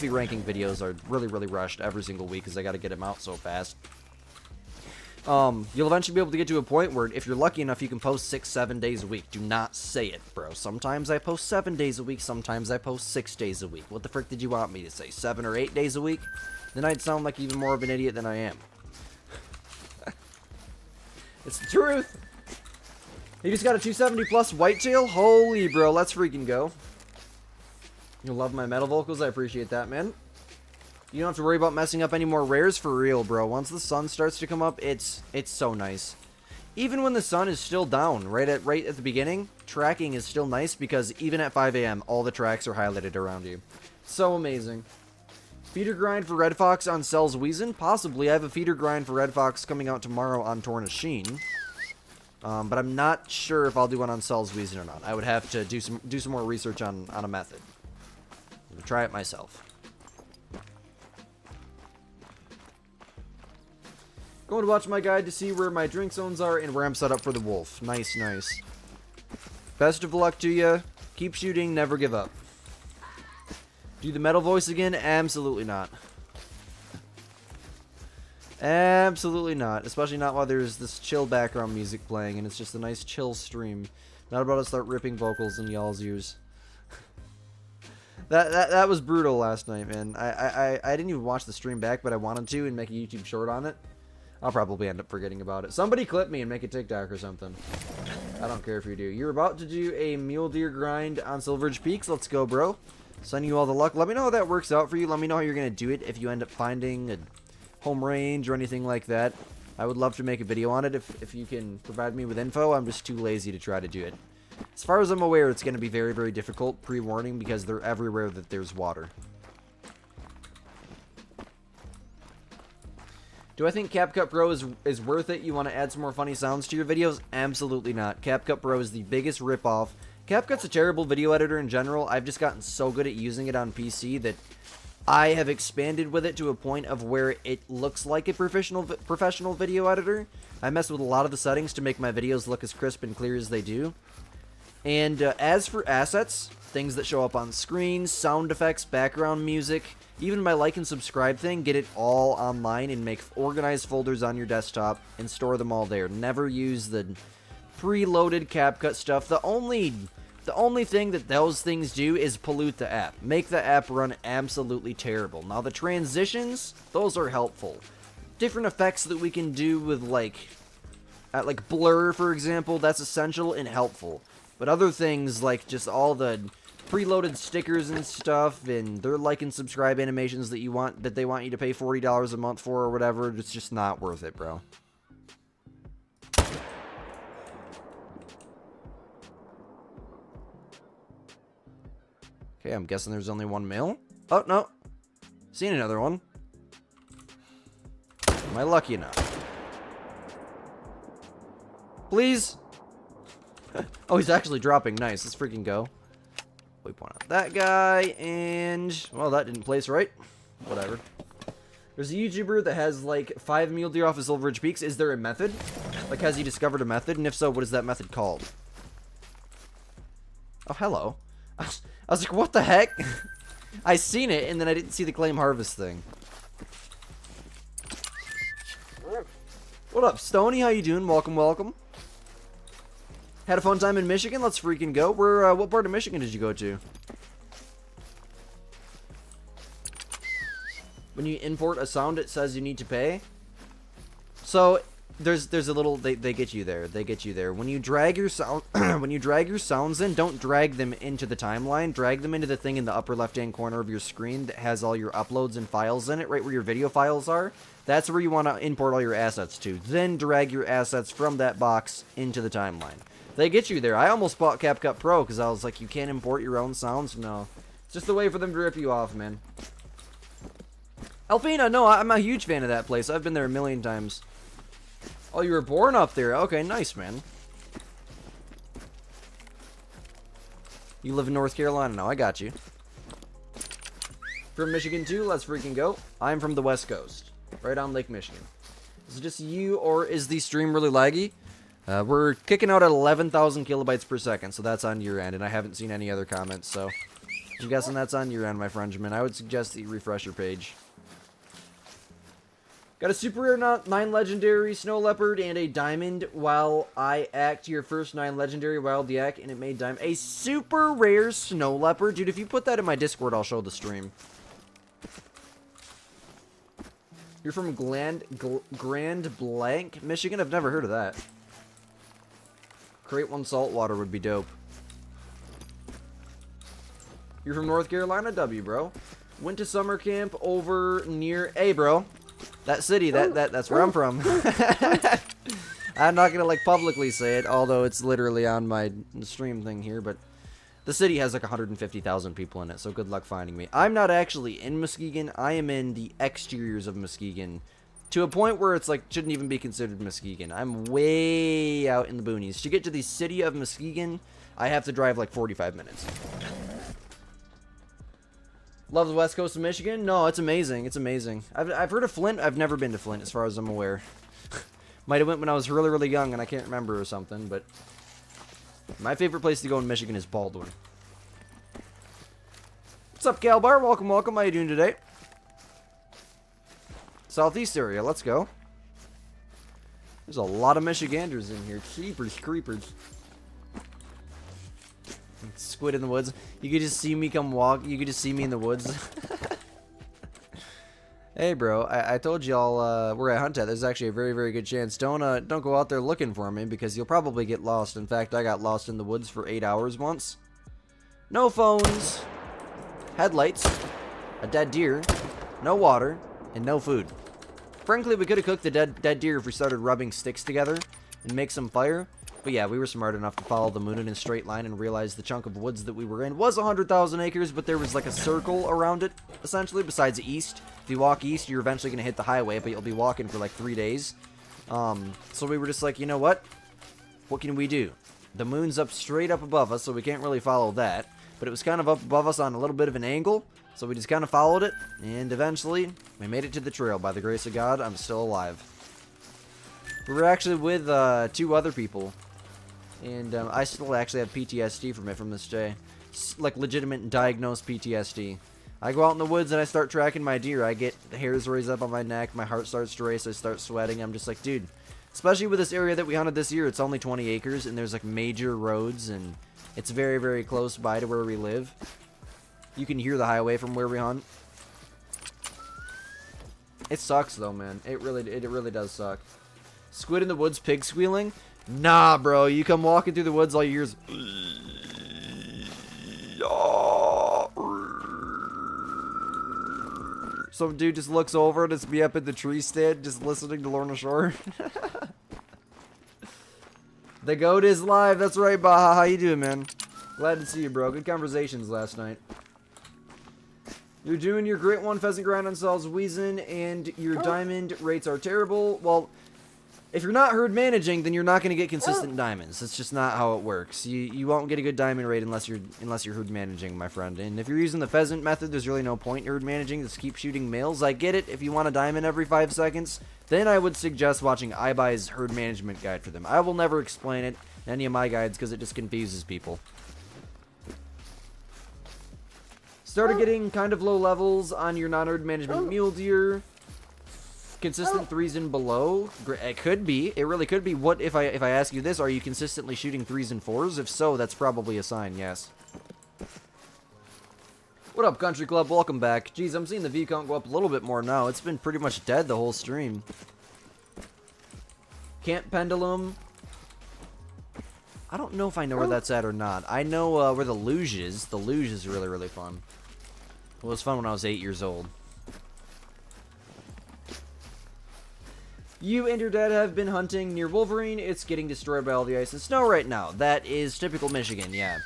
ranking videos are really, really rushed every single week because I got to get them out so fast. You'll eventually be able to get to a point where, if you're lucky enough, you can post 6-7 days a week. Do not say it, bro. Sometimes I post 7 days a week, sometimes I post 6 days a week. What the frick did you want me to say, 7 or 8 days a week? Then I'd sound like even more of an idiot than I am. It's the truth. He just got a 270 plus whitetail? Holy, bro, let's freaking go. You love my metal vocals? I appreciate that, man. You don't have to worry about messing up any more rares for real, bro. Once the sun starts to come up, it's so nice. Even when the sun is still down, right at the beginning, tracking is still nice because even at 5 a.m., all the tracks are highlighted around you. So amazing. Feeder grind for Red Fox on Cells Weezin? Possibly. I have a feeder grind for Red Fox coming out tomorrow on Tornasheen. But I'm not sure if I'll do one on Cells Weezin or not. I would have to do some more research on a method. I'm gonna try it myself. Going to watch my guide to see where my drink zones are and where I'm set up for the wolf. Nice, nice. Best of luck to you. Keep shooting, never give up. Do the metal voice again? Absolutely not. Absolutely not. Especially not while there's this chill background music playing and it's just a nice chill stream. Not about to start ripping vocals in y'all's ears. That was brutal last night, man. I didn't even watch the stream back, but I wanted to and make a YouTube short on it. I'll probably end up forgetting about it. Somebody clip me and make a TikTok or something. I don't care if you do. You're about to do a mule deer grind on Silveridge Peaks. Let's go, bro. Sending you all the luck. Let me know how that works out for you. Let me know how you're going to do it if you end up finding a home range or anything like that. I would love to make a video on it if you can provide me with info. I'm just too lazy to try to do it. As far as I'm aware, it's going to be very, very difficult, pre-warning, because they're everywhere that there's water. Do I think CapCut Pro is worth it? You want to add some more funny sounds to your videos? Absolutely not. CapCut Pro is the biggest ripoff. CapCut's a terrible video editor in general. I've just gotten so good at using it on PC that I have expanded with it to a point of where it looks like a professional video editor. I mess with a lot of the settings to make my videos look as crisp and clear as they do. And as for assets, things that show up on screen, sound effects, background music, even my like and subscribe thing, get it all online and make organized folders on your desktop and store them all there. Never use the preloaded CapCut stuff. The only thing that those things do is pollute the app. Make the app run absolutely terrible. Now the transitions, those are helpful. Different effects that we can do with like blur, for example, that's essential and helpful. But other things, like just all the preloaded stickers and stuff, and their like and subscribe animations that they want you to pay $40 a month for or whatever, it's just not worth it, bro. Okay, I'm guessing there's only one male. Oh, no. Seen another one. Am I lucky enough? Please? Oh, he's actually dropping. Nice. Let's freaking go. We point out that guy, and... well, that didn't place right. Whatever. There's a YouTuber that has, like, 5 mule deer off of Silver Ridge Peaks. Is there a method? Like, has he discovered a method? And if so, what is that method called? Oh, hello. I was like, what the heck? I seen it, and then I didn't see the claim harvest thing. What up, Stony? How you doing? Welcome, welcome. Had a fun time in Michigan? Let's freaking go. What part of Michigan did you go to? When you import a sound, it says you need to pay. So there's a little they get you there. They get you there. When you drag your sound when you drag your sounds in, don't drag them into the timeline. Drag them into the thing in the upper left-hand corner of your screen that has all your uploads and files in it, right where your video files are. That's where you want to import all your assets to. Then drag your assets from that box into the timeline. They get you there. I almost bought CapCut Pro because I was like, you can't import your own sounds? No. It's just a way for them to rip you off, man. Alpina, no, I'm a huge fan of that place. I've been there a million times. Oh, you were born up there. Okay, nice, man. You live in North Carolina now. I got you. From Michigan, too. Let's freaking go. I'm from the West Coast. Right on Lake Michigan. Is it just you, or is the stream really laggy? We're kicking out at 11,000 kilobytes per second, so that's on your end, and I haven't seen any other comments, so I'm guessing that's on your end, my Frenchman. I would suggest that you refresh your page. Got a super rare 9 legendary snow leopard and a diamond while I act your first 9 legendary wild yak, and it made diamond. A super rare snow leopard? Dude, if you put that in my Discord, I'll show the stream. You're from Grand Blanc, Michigan? I've never heard of that. Create 1 saltwater would be dope. You're from North Carolina? W, bro. Went to summer camp over near... Hey, bro. That city, that's where I'm from. I'm not gonna, like, publicly say it, although it's literally on my stream thing here, but... the city has, like, 150,000 people in it, so good luck finding me. I'm not actually in Muskegon. I am in the exteriors of Muskegon. To a point where it's like, shouldn't even be considered Muskegon. I'm way out in the boonies. To get to the city of Muskegon, I have to drive like 45 minutes. Love the west coast of Michigan? No, it's amazing. It's amazing. I've heard of Flint. I've never been to Flint as far as I'm aware. Might have went when I was really, really young and I can't remember or something, but... my favorite place to go in Michigan is Baldwin. What's up, Galbar? Welcome, welcome. How you doing today? Southeast area, let's go. There's a lot of Michiganders in here. Creepers, creepers. Squid in the woods. You could just see me come walk. You could just see me in the woods. Hey, bro. I told y'all where I hunt at. There's actually a very, very good chance. Don't go out there looking for me because you'll probably get lost. In fact, I got lost in the woods for 8 hours once. No phones, headlights, a dead deer, no water, and no food. Frankly, we could have cooked the dead deer if we started rubbing sticks together and make some fire. But yeah, we were smart enough to follow the moon in a straight line and realize the chunk of woods that we were in was 100,000 acres, but there was like a circle around it, essentially, besides east. If you walk east, you're eventually going to hit the highway, but you'll be walking for like 3 days. So we were just like, you know what? What can we do? The moon's up straight up above us, so we can't really follow that. But it was kind of up above us on a little bit of an angle. So we just kind of followed it, and eventually, we made it to the trail. By the grace of God, I'm still alive. We were actually with 2 other people, and I still actually have PTSD from it from this day. Like, legitimate diagnosed PTSD. I go out in the woods and I start tracking my deer. I get the hairs raised up on my neck, my heart starts to race, I start sweating. I'm just like, dude, especially with this area that we hunted this year, it's only 20 acres, and there's like major roads, and it's very, very close by to where we live. You can hear the highway from where we hunt. It sucks though, man. It really does suck. Squid in the woods, pig squealing? Nah, bro. You come walking through the woods, all you hear is Some dude just looks over and it's me up in the tree stand just listening to Lorna Shore. The goat is live. That's right, Baha. How you doing, man? Glad to see you, bro. Good conversations last night. You're doing your great one pheasant grind on Saul's Weezin, and your diamond rates are terrible. Well, if you're not herd managing, then you're not going to get consistent diamonds. That's just not how it works. You won't get a good diamond rate unless you're herd managing, my friend. And if you're using the pheasant method, there's really no point in herd managing. Just keep shooting males. I get it. If you want a diamond every 5 seconds, then I would suggest watching iBuy's herd management guide for them. I will never explain it in any of my guides because it just confuses people. Started getting kind of low levels on your non-herd management mule deer. Consistent 3s and below. It could be. It really could be. What if I ask you this? Are you consistently shooting 3s and 4s? If so, that's probably a sign, yes. What up, Country Club? Welcome back. Jeez, I'm seeing the view count go up a little bit more now. It's been pretty much dead the whole stream. Camp Pendulum. I don't know if I know where that's at or not. I know where the luge is. The luge is really, really fun. It was fun when I was 8 years old. You and your dad have been hunting near Wolverine. It's getting destroyed by all the ice and snow right now. That is typical Michigan, yeah.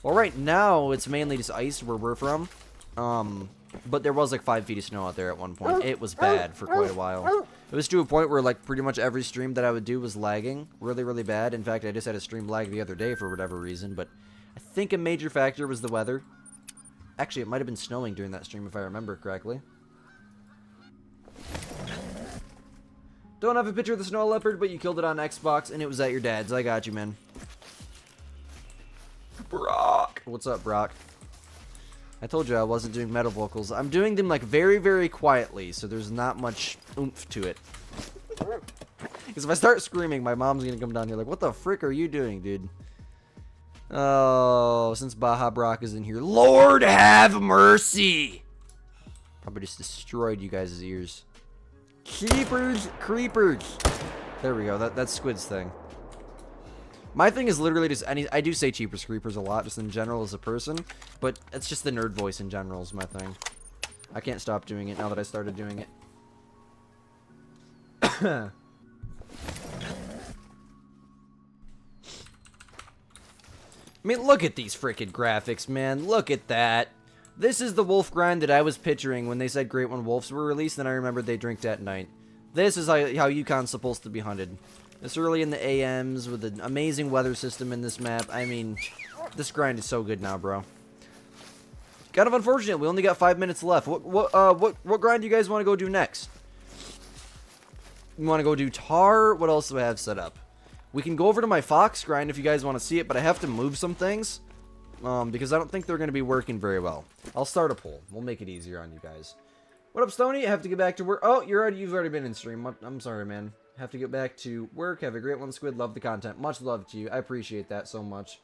Well, right now, it's mainly just ice where we're from. But there was like 5 feet of snow out there at one point. It was bad for quite a while. It was to a point where like pretty much every stream that I would do was lagging really, really bad. In fact, I just had a stream lag the other day for whatever reason. But I think a major factor was the weather. Actually, it might have been snowing during that stream if I remember correctly. Don't have a picture of the snow leopard, but you killed it on Xbox, and it was at your dad's. I got you, man. Brock. What's up, Brock? I told you I wasn't doing metal vocals. I'm doing them, like, very, very quietly, so there's not much oomph to it. Because if I start screaming, my mom's going to come down here like, what the frick are you doing, dude? Oh, since Baja Brock is in here. Lord have mercy! Probably just destroyed you guys' ears. Creepers, creepers. There we go. That's Squid's thing. My thing is literally just I do say cheapers creepers a lot, just in general as a person, but it's just the nerd voice in general is my thing. I can't stop doing it now that I started doing it. I mean, look at these freaking graphics, man. Look at that. This is the wolf grind that I was picturing when they said Great One Wolves were released, and I remembered they drink at night. This is how Yukon's supposed to be hunted. This early in the AMs with an amazing weather system in this map. I mean, this grind is so good now, bro. Kind of unfortunate. We only got 5 minutes left. What grind do you guys want to go do next? You want to go do tar? What else do I have set up? We can go over to my fox grind if you guys want to see it, but I have to move some things. Because I don't think they're going to be working very well. I'll start a poll. We'll make it easier on you guys. What up, Stoney? I have to get back to work. Oh, you've already been in stream. I'm sorry, man. Have to get back to work. Have a great one, Squid. Love the content. Much love to you. I appreciate that so much.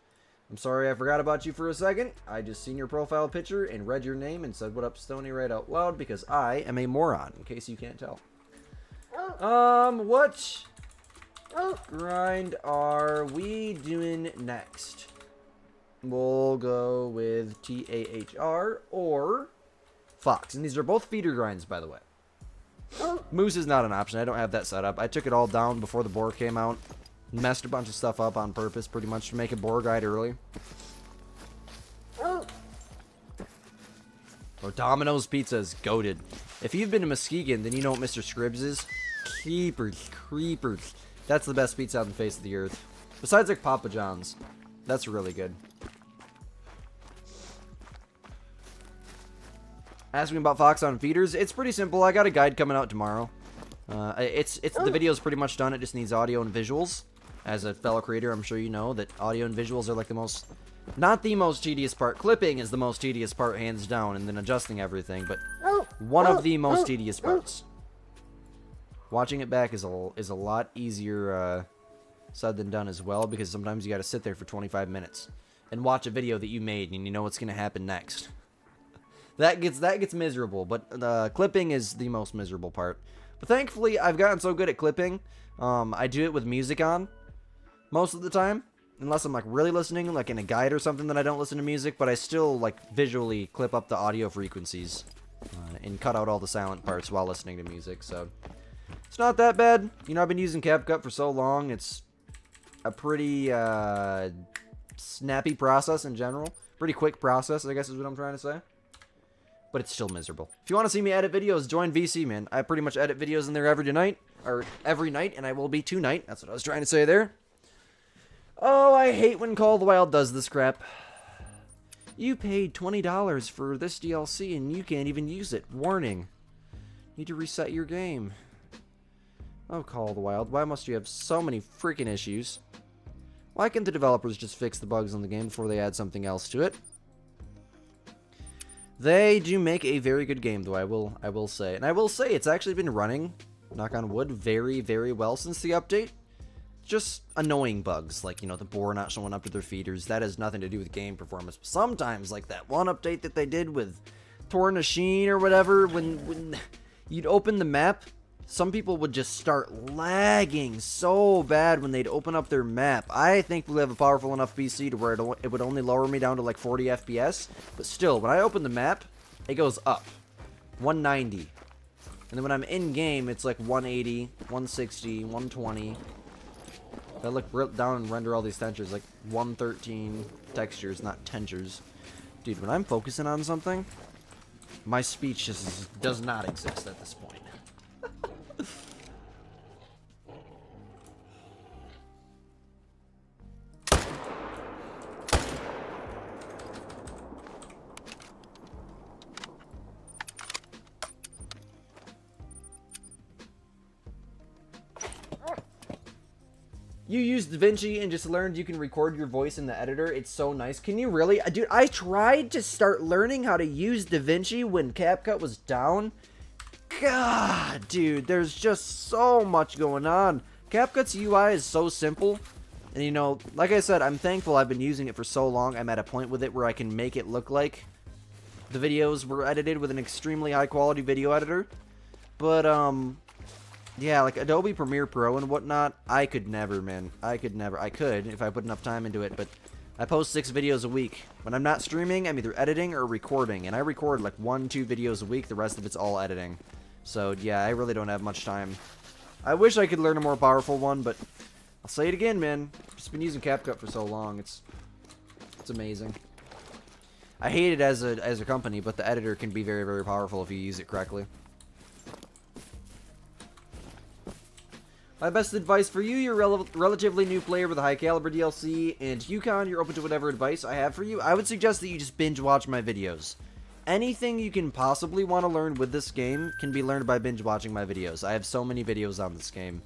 I'm sorry I forgot about you for a second. I just seen your profile picture and read your name and said, what up, Stoney, right out loud, because I am a moron, in case you can't tell. What grind are we doing next? We'll go with TAHR or Fox. And these are both feeder grinds, by the way. Moose is not an option. I don't have that set up. I took it all down before the boar came out. Messed a bunch of stuff up on purpose, pretty much, to make a boar guide early. Or Domino's Pizza is goated. If you've been to Muskegon, then you know what Mr. Scribs is. Creepers, creepers. That's the best pizza on the face of the earth. Besides, like, Papa John's. That's really good. Asking about Fox on feeders. It's pretty simple. I got a guide coming out tomorrow. The video's pretty much done. It just needs audio and visuals. As a fellow creator, I'm sure you know that audio and visuals are like the most, not the most tedious part. Clipping is the most tedious part, hands down, and then adjusting everything. But one of the most tedious parts. Watching it back is a lot easier said than done as well, because sometimes you got to sit there for 25 minutes and watch a video that you made, and you know what's going to happen next. That gets miserable, but clipping is the most miserable part. But thankfully, I've gotten so good at clipping. I do it with music on most of the time, unless I'm like really listening, like in a guide or something that I don't listen to music. But I still like visually clip up the audio frequencies. and cut out all the silent parts while listening to music, so it's not that bad. You know, I've been using CapCut for so long. It's a pretty snappy process in general. Pretty quick process, I guess is what I'm trying to say. But it's still miserable. If you want to see me edit videos, join VC, man. I pretty much edit videos in there every night, and I will be tonight. That's what I was trying to say there. Oh, I hate when Call of the Wild does this crap. You paid $20 for this DLC and you can't even use it. Warning. Need to reset your game. Oh, Call of the Wild, why must you have so many freaking issues? Why can't the developers just fix the bugs in the game before they add something else to it? They do make a very good game, though, I will say. And I will say, it's actually been running, knock on wood, very, very well since the update. Just annoying bugs, like, you know, the boar not showing up to their feeders. That has nothing to do with game performance. Sometimes, like that one update that they did with Tornasheen or whatever, when you'd open the map, some people would just start lagging so bad when they'd open up their map. I think we have a powerful enough PC to where it would only lower me down to like 40 FPS. But still, when I open the map, it goes up. 190. And then when I'm in-game, it's like 180, 160, 120. If I look down and render all these textures, like 113 textures, not tentures. Dude, when I'm focusing on something, my speech just does not exist at this point. You used DaVinci and just learned you can record your voice in the editor. It's so nice. Can you really? Dude, I tried to start learning how to use DaVinci when CapCut was down. God, dude, there's just so much going on. CapCut's UI is so simple. And, you know, like I said, I'm thankful I've been using it for so long. I'm at a point with it where I can make it look like the videos were edited with an extremely high-quality video editor. But, yeah, like Adobe Premiere Pro and whatnot, I could never, man. I could if I put enough time into it, but I post 6 videos a week. When I'm not streaming, I'm either editing or recording, and I record like 1-2 videos a week. The rest of it's all editing. So, yeah, I really don't have much time. I wish I could learn a more powerful one, but I'll say it again, man. I've just been using CapCut for so long. It's amazing. I hate it as a company, but the editor can be very, very powerful if you use it correctly. My best advice for you, you're a relatively new player with a high caliber DLC, and Yukon, you're open to whatever advice I have for you. I would suggest that you just binge watch my videos. Anything you can possibly want to learn with this game can be learned by binge watching my videos. I have so many videos on this game.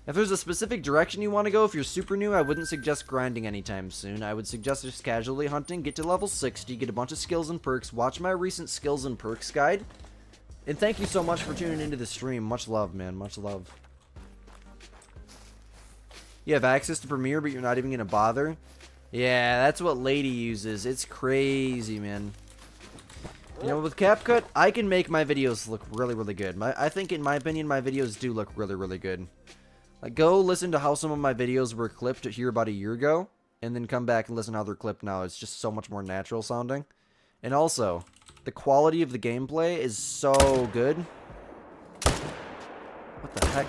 If there's a specific direction you want to go, if you're super new, I wouldn't suggest grinding anytime soon. I would suggest just casually hunting, get to level 60, get a bunch of skills and perks, watch my recent skills and perks guide. And thank you so much for tuning into the stream. Much love, man. Much love. You have access to Premiere, but you're not even going to bother? Yeah, that's what Lady uses. It's crazy, man. You know, with CapCut, I can make my videos look really, really good. I think, in my opinion, my videos do look really, really good. Like, go listen to how some of my videos were clipped here about a year ago, and then come back and listen to how they're clipped now. It's just so much more natural sounding. And also, the quality of the gameplay is so good. What the heck?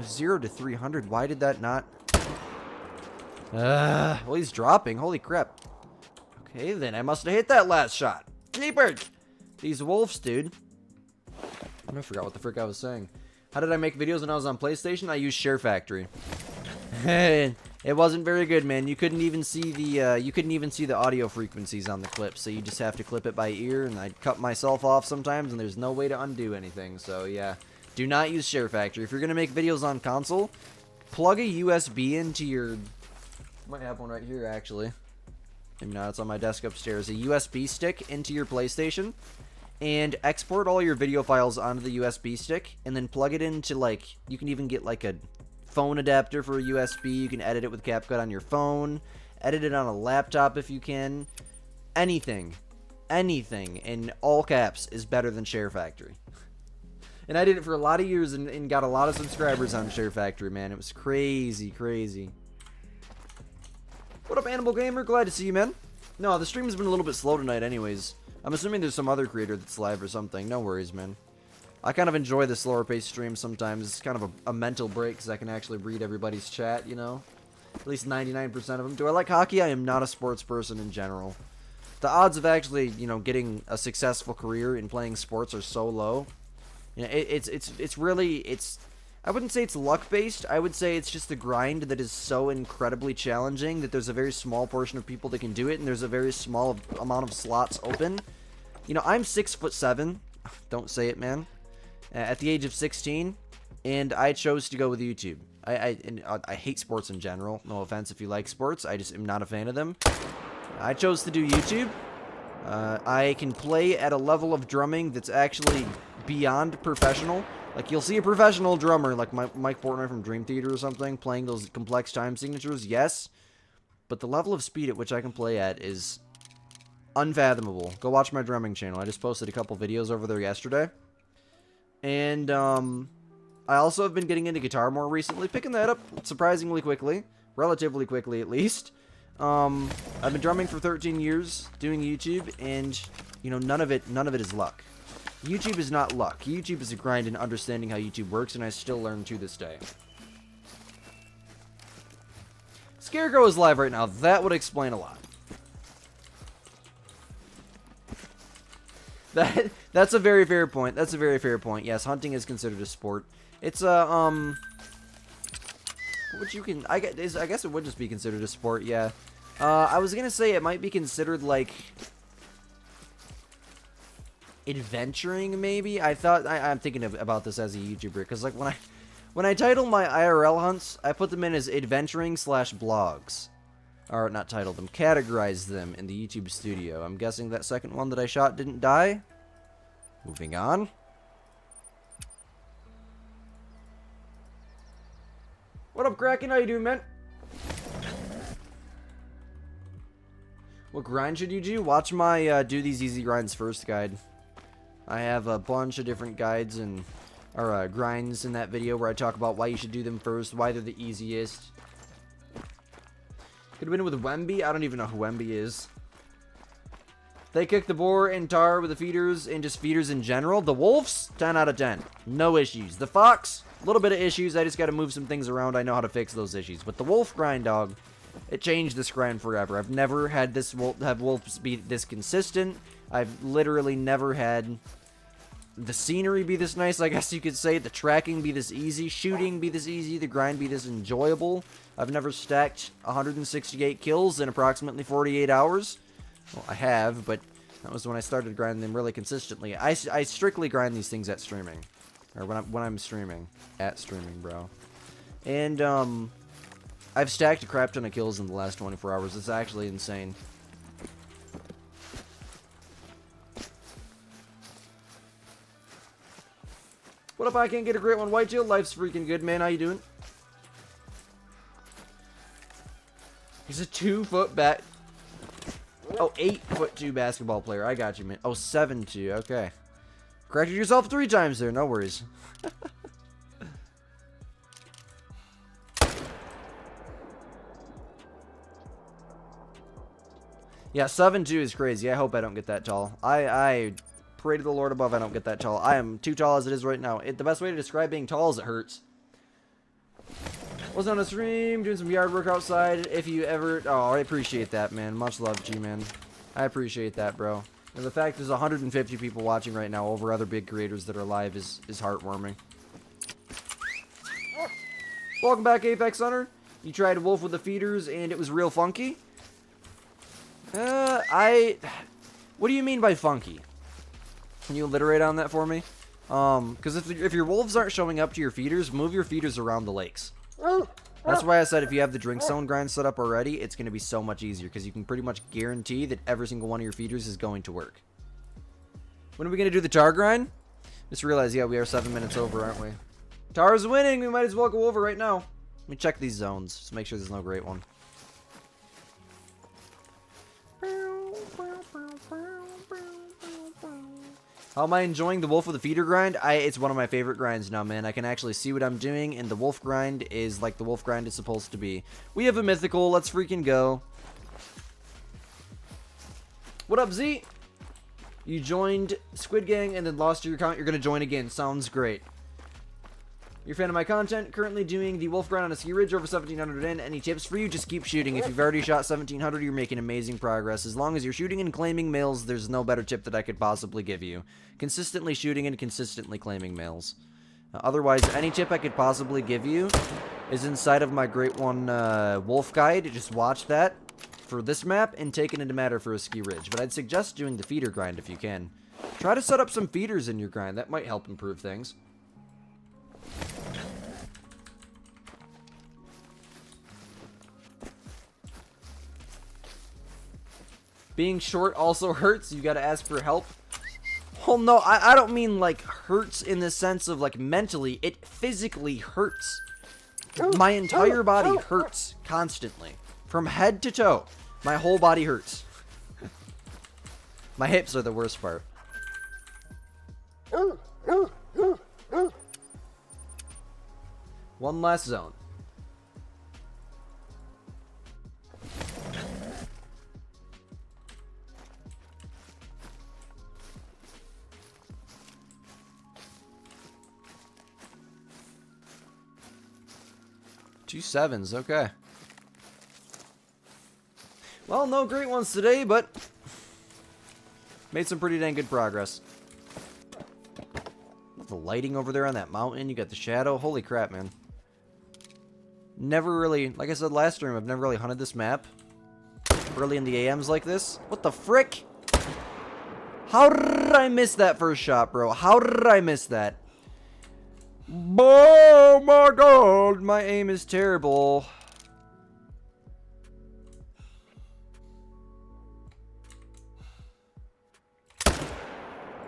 0 to 300. Why did that not? Well, he's dropping. Holy crap. Okay, then I must have hit that last shot. Keeper! These wolves, dude. I forgot what the frick I was saying. How did I make videos when I was on PlayStation? I used Share Factory. It wasn't very good, man. You couldn't even see the audio frequencies on the clip, so you just have to clip it by ear, and I'd cut myself off sometimes, and there's no way to undo anything. So yeah. Do not use Share Factory. If you're gonna make videos on console, plug a USB into your... Might have one right here, actually. Maybe not. It's on my desk upstairs. A USB stick into your PlayStation, and export all your video files onto the USB stick, and then plug it into, like, you can even get like a phone adapter for a USB. You can edit it with CapCut on your phone, edit it on a laptop if you can. Anything in all caps is better than Share Factory. And I did it for a lot of years and got a lot of subscribers on Share Factory, man. It was crazy, crazy. What up, Animal Gamer? Glad to see you, man. No, the stream has been a little bit slow tonight anyways. I'm assuming there's some other creator that's live or something. No worries, man. I kind of enjoy the slower paced stream sometimes. It's kind of a mental break because I can actually read everybody's chat, you know? At least 99% of them. Do I like hockey? I am not a sports person in general. The odds of actually, you know, getting a successful career in playing sports are so low. You know, it's really, I wouldn't say it's luck-based. I would say it's just a grind that is so incredibly challenging that there's a very small portion of people that can do it, and there's a very small amount of slots open. You know, I'm 6'7". Don't say it, man. At the age of 16, and I chose to go with YouTube. I hate sports in general. No offense if you like sports. I just am not a fan of them. I chose to do YouTube. I can play at a level of drumming that's actually beyond professional. Like, you'll see a professional drummer, like Mike Portnoy from Dream Theater or something, playing those complex time signatures, yes. But the level of speed at which I can play at is unfathomable. Go watch my drumming channel. I just posted a couple videos over there yesterday. And, I also have been getting into guitar more recently, picking that up surprisingly quickly. Relatively quickly, at least. I've been drumming for 13 years, doing YouTube, and, you know, none of it is luck. YouTube is not luck. YouTube is a grind in understanding how YouTube works, and I still learn to this day. Scarecrow is live right now. That would explain a lot. That's a very fair point. That's a very fair point. Yes, hunting is considered a sport. It's a, which you can, I guess it would just be considered a sport, yeah. I was gonna say it might be considered, like, adventuring, maybe? I'm thinking about this as a YouTuber, because, like, when I title my IRL hunts, I put them in as adventuring / blogs. Or, not title them, categorize them in the YouTube studio. I'm guessing that second one that I shot didn't die. Moving on. What up, Kraken? How you doing, man? What grind should you do? Watch my Do These Easy Grinds First guide. I have a bunch of different guides and grinds in that video where I talk about why you should do them first, why they're the easiest. Could have been with Wemby. I don't even know who Wemby is. They kick the boar and tar with the feeders and just feeders in general. The wolves, 10 out of 10. No issues. The fox, a little bit of issues. I just got to move some things around. I know how to fix those issues. But the wolf grind, dog, it changed this grind forever. I've never had this wolves be this consistent. I've literally never had the scenery be this nice, I guess you could say. The tracking be this easy. Shooting be this easy. The grind be this enjoyable. I've never stacked 168 kills in approximately 48 hours. Well, I have, but that was when I started grinding them really consistently. I strictly grind these things at streaming. Or when I'm streaming. At streaming, bro. And, I've stacked a crap ton of kills in the last 24 hours. It's actually insane. What up, I can't get a great one, Whitetail? Life's freaking good, man. How you doing? He's a 2-foot bat. Oh, 8'2" basketball player. I got you, man. Oh, 7'2". Okay. Corrected yourself 3 times there. No worries. Yeah, 7'2" is crazy. I hope I don't get that tall. I pray to the Lord above I don't get that tall. I am too tall as it is right now. The best way to describe being tall is it hurts. Was on a stream, doing some yard work outside. If you ever... Oh, I appreciate that, man. Much love, G-Man. I appreciate that, bro. And the fact there's 150 people watching right now over other big creators that are live is heartwarming. Welcome back, Apex Hunter. You tried Wolf with the feeders, and it was real funky? What do you mean by funky? Can you alliterate on that for me? Because if your wolves aren't showing up to your feeders, move your feeders around the lakes. That's why I said if you have the drink zone grind set up already, it's going to be so much easier because you can pretty much guarantee that every single one of your feeders is going to work. When are we going to do the tar grind? Just realized, yeah, we are 7 minutes over, aren't we? Tar's winning. We might as well go over right now. Let me check these zones. Just make sure there's no great one. How am I enjoying the Wolf with the Feeder grind? It's one of my favorite grinds now, man. I can actually see what I'm doing, and the Wolf grind is like the Wolf grind is supposed to be. We have a mythical. Let's freaking go. What up, Z? You joined Squid Gang and then lost your account. You're going to join again. Sounds great. You're a fan of my content. Currently doing the wolf grind on a ski ridge over 1700 in. Any tips for you? Just keep shooting. If you've already shot 1700, you're making amazing progress. As long as you're shooting and claiming males, there's no better tip that I could possibly give you. Consistently shooting and consistently claiming males. Otherwise, any tip I could possibly give you is inside of my Great One Wolf Guide. Just watch that for this map and take it into matter for a ski ridge. But I'd suggest doing the feeder grind if you can. Try to set up some feeders in your grind. That might help improve things. Being short also hurts. You gotta ask for help. Well, no, I don't mean like hurts in the sense of like mentally. It physically hurts. My entire body hurts constantly. From head to toe. My whole body hurts. My hips are the worst part. One last zone. Two sevens, okay. Well, no great ones today, but made some pretty dang good progress. The lighting over there on that mountain, you got the shadow. Holy crap, man. Never really, like I said last stream, I've never really hunted this map early in the AMs like this. What the frick? How did I miss that first shot, bro? How did I miss that? Oh my god, my aim is terrible.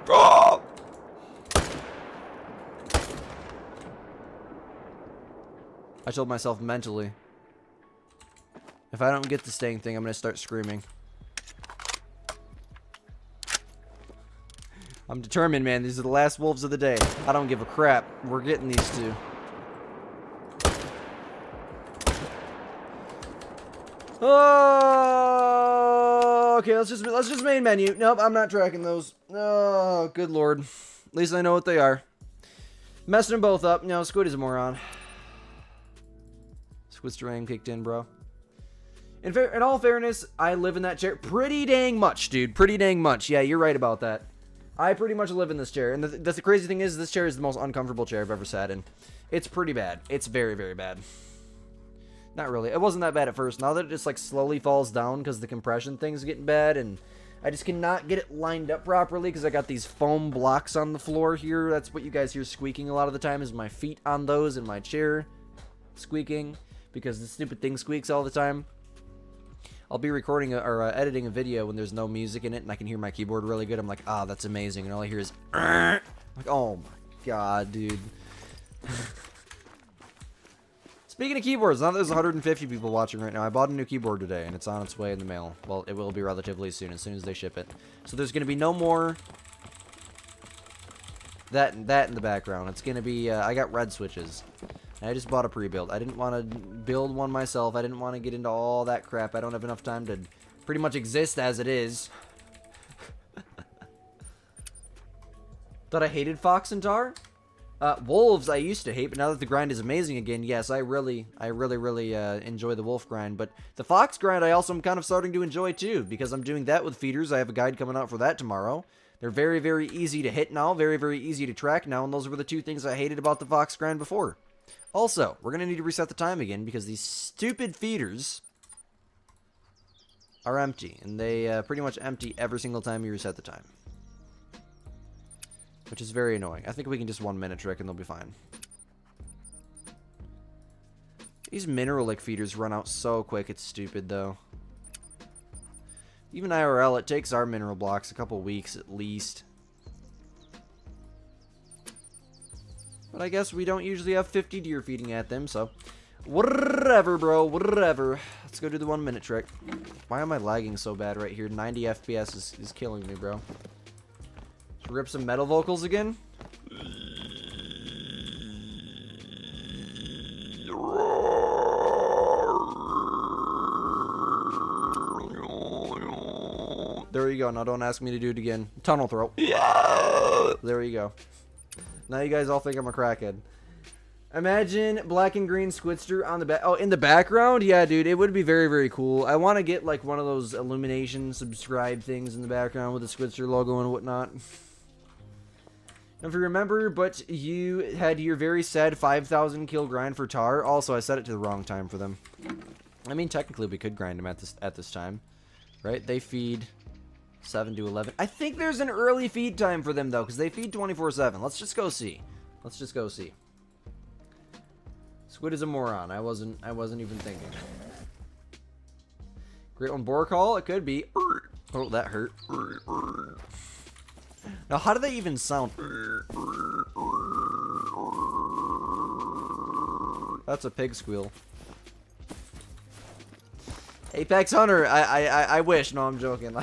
Oh! I told myself mentally, if I don't get this dang thing, I'm gonna start screaming. I'm determined, man. These are the last wolves of the day. I don't give a crap. We're getting these two. Oh, okay. Let's just main menu. Nope, I'm not tracking those. Oh, good lord. At least I know what they are. Messing them both up. No, Squid is a moron. Squid's terrain kicked in, bro. In all fairness, I live in that chair pretty dang much, dude. Pretty dang much. Yeah, you're right about that. I pretty much live in this chair, and the crazy thing is, this chair is the most uncomfortable chair I've ever sat in. It's pretty bad. It's very, very bad. Not really. It wasn't that bad at first. Now that it just, like, slowly falls down because the compression thing's getting bad, and I just cannot get it lined up properly because I got these foam blocks on the floor here. That's what you guys hear squeaking a lot of the time, is my feet on those in my chair squeaking because the stupid thing squeaks all the time. I'll be recording or editing a video when there's no music in it and I can hear my keyboard really good. I'm like, ah, that's amazing. And all I hear is, like, oh my god, dude. Speaking of keyboards, now there's 150 people watching right now. I bought a new keyboard today and it's on its way in the mail. Well, it will be relatively soon as they ship it. So there's going to be no more that in the background. It's going to be, I got red switches. I just bought a pre-build. I didn't want to build one myself. I didn't want to get into all that crap. I don't have enough time to pretty much exist as it is. Thought I hated Fox and Tar? Wolves I used to hate, but now that the grind is amazing again, yes, I really enjoy the wolf grind. But the fox grind I also am kind of starting to enjoy too, because I'm doing that with feeders. I have a guide coming out for that tomorrow. They're very, very easy to hit now, very, very easy to track now, and those were the two things I hated about the fox grind before. Also, we're going to need to reset the time again because these stupid feeders are empty. And they pretty much empty every single time you reset the time. Which is very annoying. I think we can just 1 minute trick and they'll be fine. These mineralic feeders run out so quick, it's stupid though. Even IRL, it takes our mineral blocks a couple weeks at least. But I guess we don't usually have 50 deer feeding at them, so whatever, bro, whatever. Let's go do the 1 minute trick. Why am I lagging so bad right here? 90 FPS is killing me, bro. Let's rip some metal vocals again. There you go. Now don't ask me to do it again. Tunnel throw. Yeah. There you go. Now you guys all think I'm a crackhead. Imagine black and green Squidster on the back. Oh, in the background? Yeah, dude, it would be very, very cool. I want to get like one of those illumination subscribe things in the background with the Squidster logo and whatnot. If you remember, but you had your very sad 5,000 kill grind for Tar. Also, I set it to the wrong time for them. I mean, technically, we could grind them at this time, right? They feed 7 to 11. I think there's an early feed time for them though, because they feed 24/7. Let's just go see. Let's just go see. Squid is a moron. I wasn't even thinking. Great one, Borcall. It could be. Oh, that hurt. Now, how do they even sound? That's a pig squeal. Apex Hunter. I wish. No, I'm joking.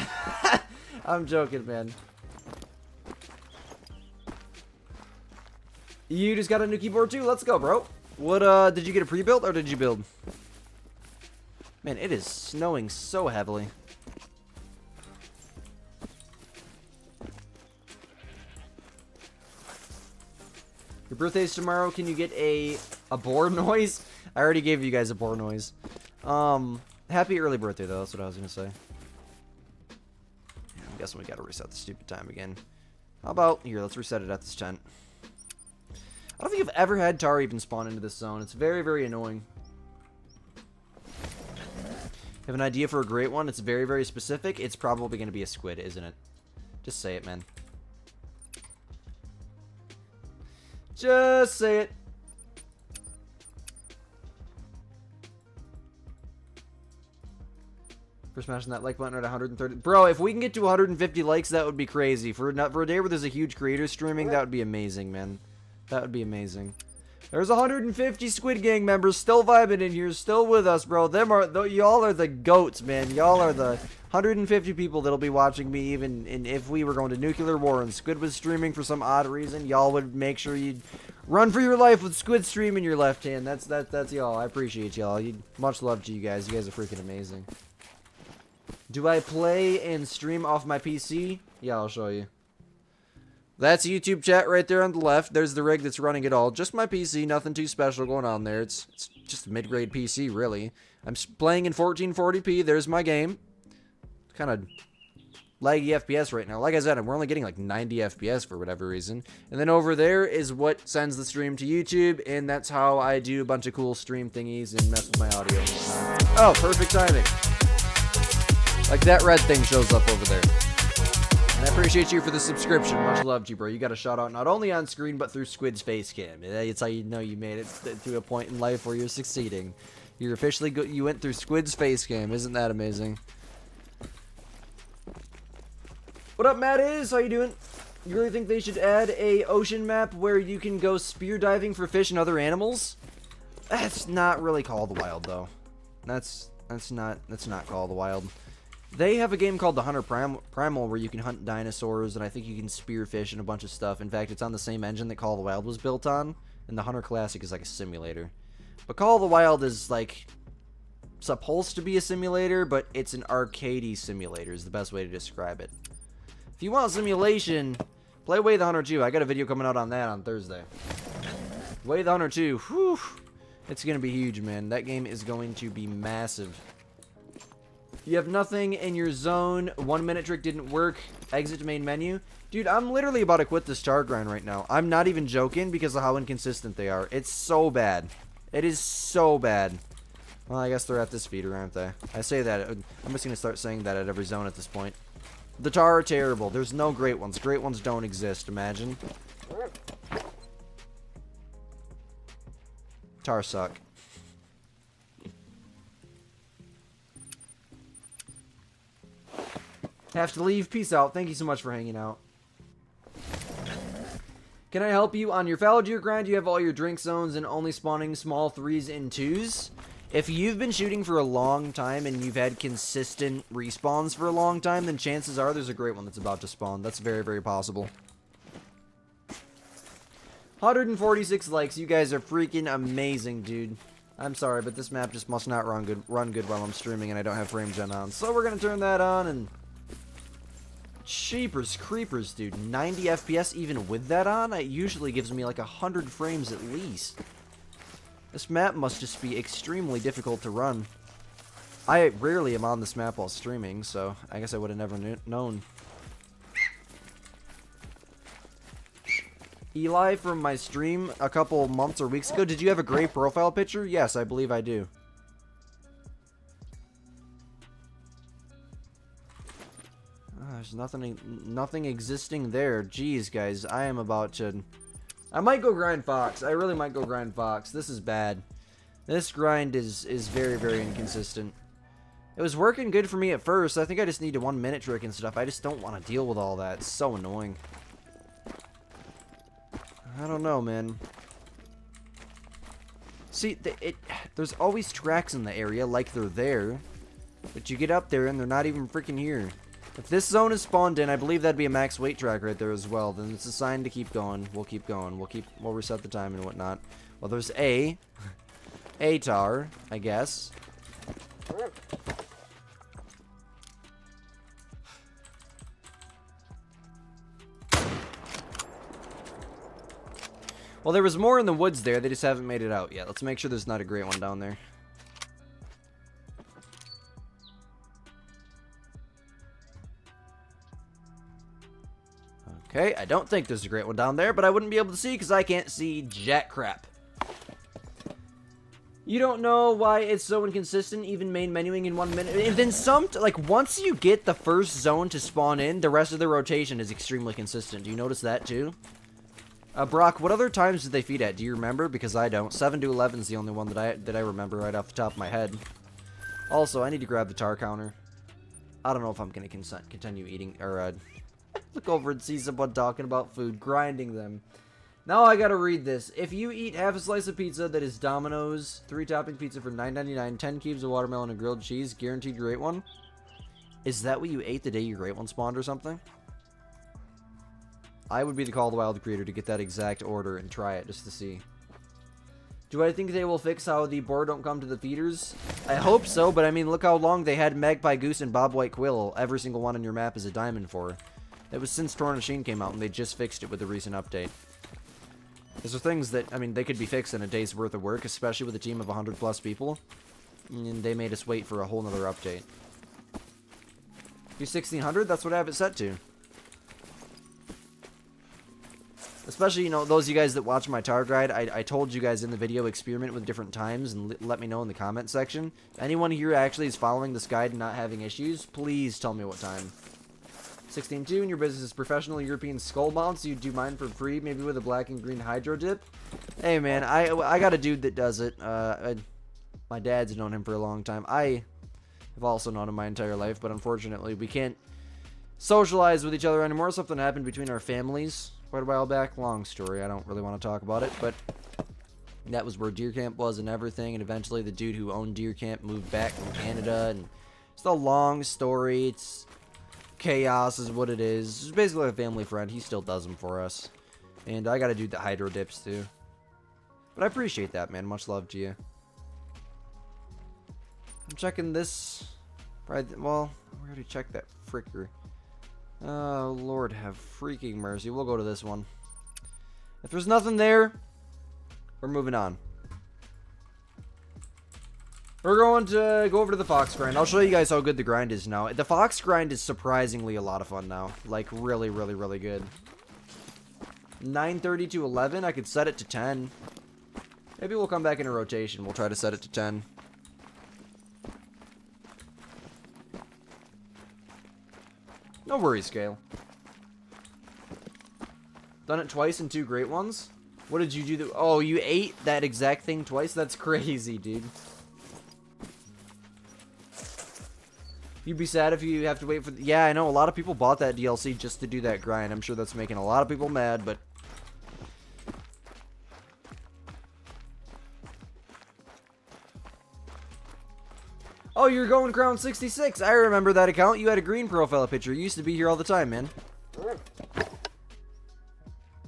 I'm joking, man. You just got a new keyboard too. Let's go, bro. What, did you get a pre-built or did you build? Man, it is snowing so heavily. Your birthday's tomorrow. Can you get a boar noise? I already gave you guys a boar noise. Happy early birthday, though. That's what I was going to say. Yeah, I'm guessing we got to reset the stupid time again. How about, here, let's reset it at this tent. I don't think I've ever had Tar even spawn into this zone. It's very, very annoying. Have an idea for a great one? It's very, very specific. It's probably going to be a squid, isn't it? Just say it, man. Just say it. For smashing that like button at 130. Bro, if we can get to 150 likes, that would be crazy. For a day where there's a huge creator streaming, that would be amazing, man. That would be amazing. There's 150 Squid Gang members still vibing in here, still with us, bro. Y'all are the goats, man. Y'all are the 150 people that'll be watching me even if we were going to nuclear war and Squid was streaming for some odd reason. Y'all would make sure you'd run for your life with Squid stream in your left hand. That's y'all. I appreciate y'all. Much love to you guys. You guys are freaking amazing. Do I play and stream off my PC? Yeah, I'll show you. That's YouTube chat right there on the left. There's the rig that's running it all. Just my PC, nothing too special going on there. It's just a mid-grade PC, really. I'm playing in 1440p. There's my game. It's kind of laggy FPS right now. Like I said, we're only getting like 90 FPS for whatever reason. And then over there is what sends the stream to YouTube, and that's how I do a bunch of cool stream thingies and mess with my audio. Oh, perfect timing. Like that red thing shows up over there. And I appreciate you for the subscription. Much love to you, bro. You got a shout out not only on screen, but through Squid's face cam. It's how you know you made it to a point in life where you're succeeding. You're officially you went through Squid's face cam. Isn't that amazing? What up, Matt is? How you doing? You really think they should add a ocean map where you can go spear diving for fish and other animals? That's not really Call of the Wild, though. That's not Call of the Wild. They have a game called the Hunter Primal where you can hunt dinosaurs, and I think you can spearfish and a bunch of stuff. In fact, it's on the same engine that Call of the Wild was built on, and the Hunter Classic is like a simulator. But Call of the Wild is like supposed to be a simulator, but it's an arcadey simulator is the best way to describe it. If you want simulation, play Way the Hunter 2. I got a video coming out on that on Thursday. Way the Hunter 2, whew, it's going to be huge, man. That game is going to be massive. You have nothing in your zone. 1 minute trick didn't work. Exit main menu. Dude, I'm literally about to quit this Tar grind right now. I'm not even joking because of how inconsistent they are. It's so bad. It is so bad. Well, I guess they're at this feeder, aren't they? I say that. I'm just going to start saying that at every zone at this point. The Tar are terrible. There's no great ones. Great ones don't exist, imagine. Tar suck. Have to leave. Peace out. Thank you so much for hanging out. Can I help you on your fallow deer grind? You have all your drink zones and only spawning small 3s and 2s. If you've been shooting for a long time and you've had consistent respawns for a long time, then chances are there's a great one that's about to spawn. That's very, very possible. 146 likes. You guys are freaking amazing, dude. I'm sorry, but this map just must not run good while I'm streaming and I don't have frame gen on. So we're going to turn that on and Cheapers creepers, dude. 90 FPS even with that on? It usually gives me like 100 frames at least. This map must just be extremely difficult to run. I rarely am on this map while streaming, so I guess I would have never known. Eli from my stream a couple months or weeks ago, did you have a gray profile picture? Yes, I believe I do. There's nothing existing there. Jeez, guys, I am about to... I might go grind Fox. I really might go grind Fox. This is bad. This grind is very, very inconsistent. It was working good for me at first. I think I just need a 1 minute trick and stuff. I just don't want to deal with all that. It's so annoying. I don't know, man. See, there's always tracks in the area like they're there. But you get up there and they're not even freaking here. If this zone is spawned in, I believe that'd be a max weight track right there as well. Then it's a sign to keep going. We'll keep going. We'll reset the time and whatnot. Well, there's a tar, I guess. Well, there was more in the woods there. They just haven't made it out yet. Let's make sure there's not a great one down there. Okay, I don't think there's a great one down there, but I wouldn't be able to see because I can't see jack crap. You don't know why it's so inconsistent, even main menuing in 1 minute. And then once you get the first zone to spawn in, the rest of the rotation is extremely consistent. Do you notice that too? Brock, what other times did they feed at? Do you remember? Because I don't. 7 to 11 is the only one that I remember right off the top of my head. Also, I need to grab the tar counter. I don't know if I'm going to continue eating, or, look over and see someone talking about food, grinding them. Now I gotta read this. If you eat half a slice of pizza that is Domino's 3-topping pizza for $9.99, 10 cubes of watermelon and grilled cheese, guaranteed your great one. Is that what you ate the day your great one spawned or something? I would be the Call of the Wild creator to get that exact order and try it just to see. Do I think they will fix how the boar don't come to the feeders? I hope so, but I mean, look how long they had Magpie Goose and Bob White Quill. Every single one on your map is a diamond for. It was since Tornasheen came out, and they just fixed it with the recent update. These are things that, I mean, they could be fixed in a day's worth of work, especially with a team of 100 plus people. And they made us wait for a whole nother update. Do 1600? That's what I have it set to. Especially, you know, those of you guys that watch my tar guide, I told you guys in the video, experiment with different times and let me know in the comment section. Anyone here actually is following this guide and not having issues, please tell me what time. 16.2, and your business is professional European skull mounts. You do mine for free, maybe with a black and green hydro dip. Hey man, I got a dude that does it. My dad's known him for a long time. I have also known him my entire life, but unfortunately we can't socialize with each other anymore. Something happened between our families quite a while back. Long story. I don't really want to talk about it, but that was where Deer Camp was and everything. And eventually the dude who owned Deer Camp moved back from Canada, and it's a long story. It's chaos is what it is. It's basically a family friend. He still does them for us. And I gotta do the hydro dips too. But I appreciate that, man. Much love to you. I'm checking this. Well, we already checked that fricker. Oh, Lord have freaking mercy. We'll go to this one. If there's nothing there, we're moving on. We're going to go over to the Fox grind. I'll show you guys how good the grind is now. The Fox grind is surprisingly a lot of fun now. Like, really, really, really good. 9:30 to 11. I could set it to 10. Maybe we'll come back in a rotation. We'll try to set it to 10. No worries, Gale. Done it twice in 2 great ones? What did you do? Oh, you ate that exact thing twice? That's crazy, dude. You'd be sad if you have to wait for... Yeah, I know. A lot of people bought that DLC just to do that grind. I'm sure that's making a lot of people mad, but... Oh, you're going Crown 66. I remember that account. You had a green profile picture. You used to be here all the time, man.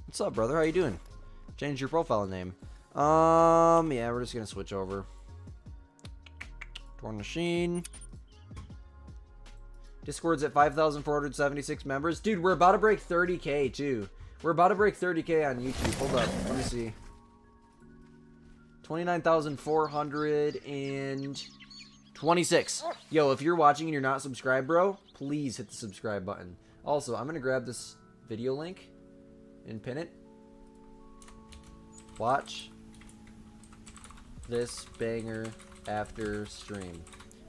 What's up, brother? How you doing? Change your profile name. Yeah, we're just gonna switch over. Torn Machine. Discord's at 5,476 members. Dude, we're about to break 30K, too. We're about to break 30K on YouTube. Hold up. Let me see. 29,426. Yo, if you're watching and you're not subscribed, bro, please hit the subscribe button. Also, I'm going to grab this video link and pin it. Watch this banger after stream.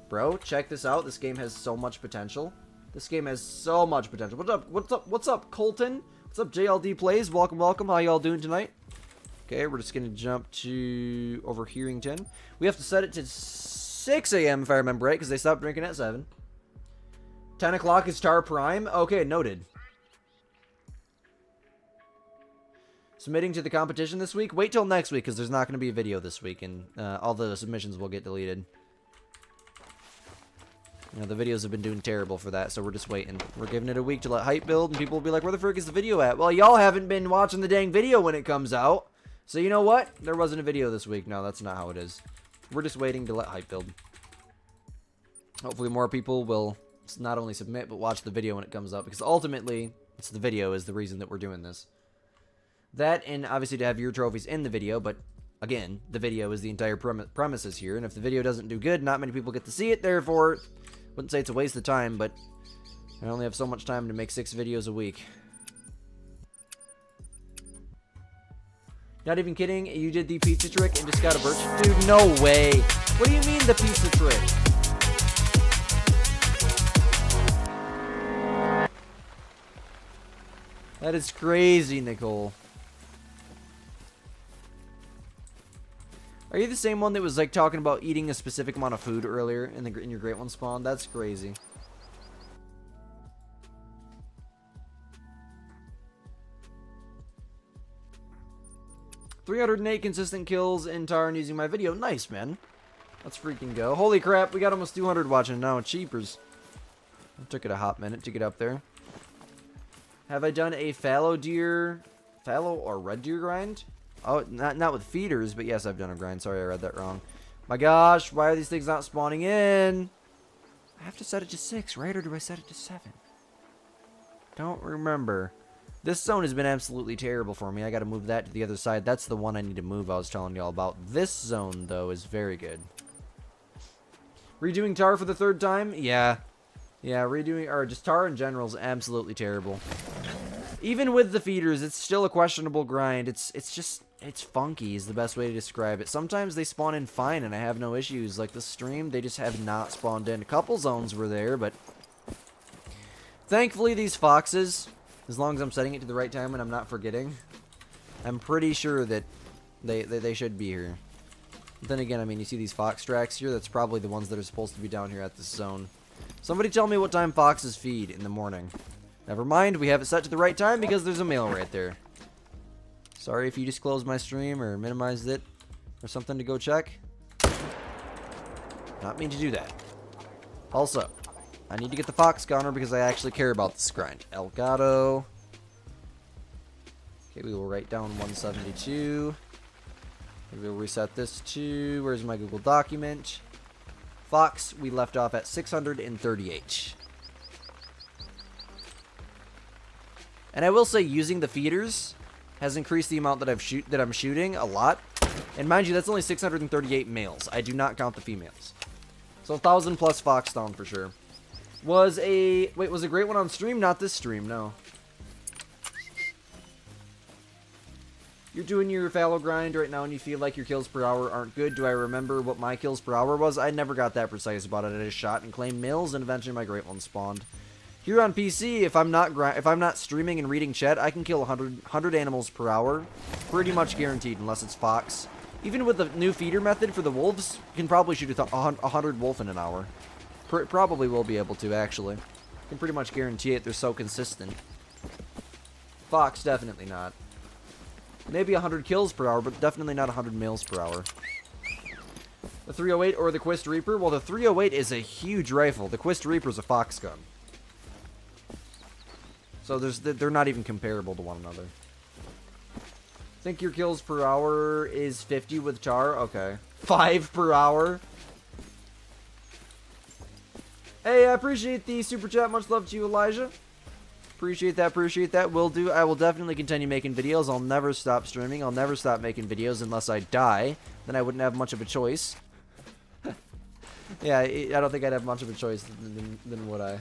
Bro, check this out. This game has so much potential. This game has so much potential. What's up? What's up? What's up, Colton? What's up, JLD Plays? Welcome, welcome. How y'all doing tonight? Okay, we're just going to jump to Overhearington. We have to set it to 6 a.m. if I remember right, because they stopped drinking at 7. 10 o'clock is Tar Prime. Okay, noted. Submitting to the competition this week? Wait till next week, because there's not going to be a video this week, and all the submissions will get deleted. You know, the videos have been doing terrible for that, so we're just waiting. We're giving it a week to let hype build, and people will be like, where the frick is the video at? Well, y'all haven't been watching the dang video when it comes out. So you know what? There wasn't a video this week. No, that's not how it is. We're just waiting to let hype build. Hopefully more people will not only submit, but watch the video when it comes up, because ultimately, it's the video is the reason that we're doing this. That, and obviously to have your trophies in the video, but again, the video is the entire premises here, and if the video doesn't do good, not many people get to see it, therefore, wouldn't say it's a waste of time, but I only have so much time to make 6 videos a week. Not even kidding, you did the pizza trick and just got a birch? Dude, no way! What do you mean the pizza trick? That is crazy, Nicole. Are you the same one that was like talking about eating a specific amount of food earlier in your Great One spawn? That's crazy. $308 consistent kills in Tarn using my video. Nice, man. Let's freaking go. Holy crap, we got almost 200 watching now. Cheapers. It took it a hot minute to get up there. Have I done a fallow or red deer grind? Oh, not with feeders, but yes, I've done a grind. Sorry, I read that wrong. My gosh, why are these things not spawning in? I have to set it to 6, right? Or do I set it to 7? Don't remember. This zone has been absolutely terrible for me. I got to move that to the other side. That's the one I need to move I was telling y'all about. This zone, though, is very good. Redoing Tar for the 3rd time? Yeah. Yeah, redoing, or just Tar in general is absolutely terrible. Even with the feeders, it's still a questionable grind. It's funky is the best way to describe it. Sometimes they spawn in fine and I have no issues. Like the stream, they just have not spawned in. A couple zones were there, but thankfully these foxes, as long as I'm setting it to the right time and I'm not forgetting, I'm pretty sure that they should be here. But then again, I mean, you see these fox tracks here? That's probably the ones that are supposed to be down here at this zone. Somebody tell me what time foxes feed in the morning. Never mind, we have it set to the right time because there's a male right there. Sorry if you just closed my stream or minimized it or something to go check. Not mean to do that. Also, I need to get the fox gunner because I actually care about this grind. Elgato. Okay, we will write down 172. Maybe we'll reset this to, where's my Google document? Fox, we left off at 638. And I will say, using the feeders has increased the amount that I'm shooting a lot. And mind you, that's only 638 males. I do not count the females. So 1,000 plus fox down for sure. Was a Great One on stream? Not this stream, no. You're doing your fallow grind right now and you feel like your kills per hour aren't good. Do I remember what my kills per hour was? I never got that precise about it. I just shot and claimed males and eventually my Great One spawned. Here on PC, if I'm not streaming and reading chat, I can kill 100 animals per hour. Pretty much guaranteed, unless it's fox. Even with the new feeder method for the wolves, you can probably shoot 100 wolf in an hour. Probably will be able to, actually. Can pretty much guarantee it, they're so consistent. Fox, definitely not. Maybe 100 kills per hour, but definitely not 100 males per hour. The 308 or the Quist Reaper? Well, the 308 is a huge rifle. The Quist Reaper is a fox gun. So they're not even comparable to one another. Think your kills per hour is 50 with Tar? Okay. 5 per hour? Hey, I appreciate the super chat. Much love to you, Elijah. Appreciate that, appreciate that. Will do. I will definitely continue making videos. I'll never stop streaming. I'll never stop making videos unless I die. Then I wouldn't have much of a choice. Yeah, I don't think I'd have much of a choice than would I.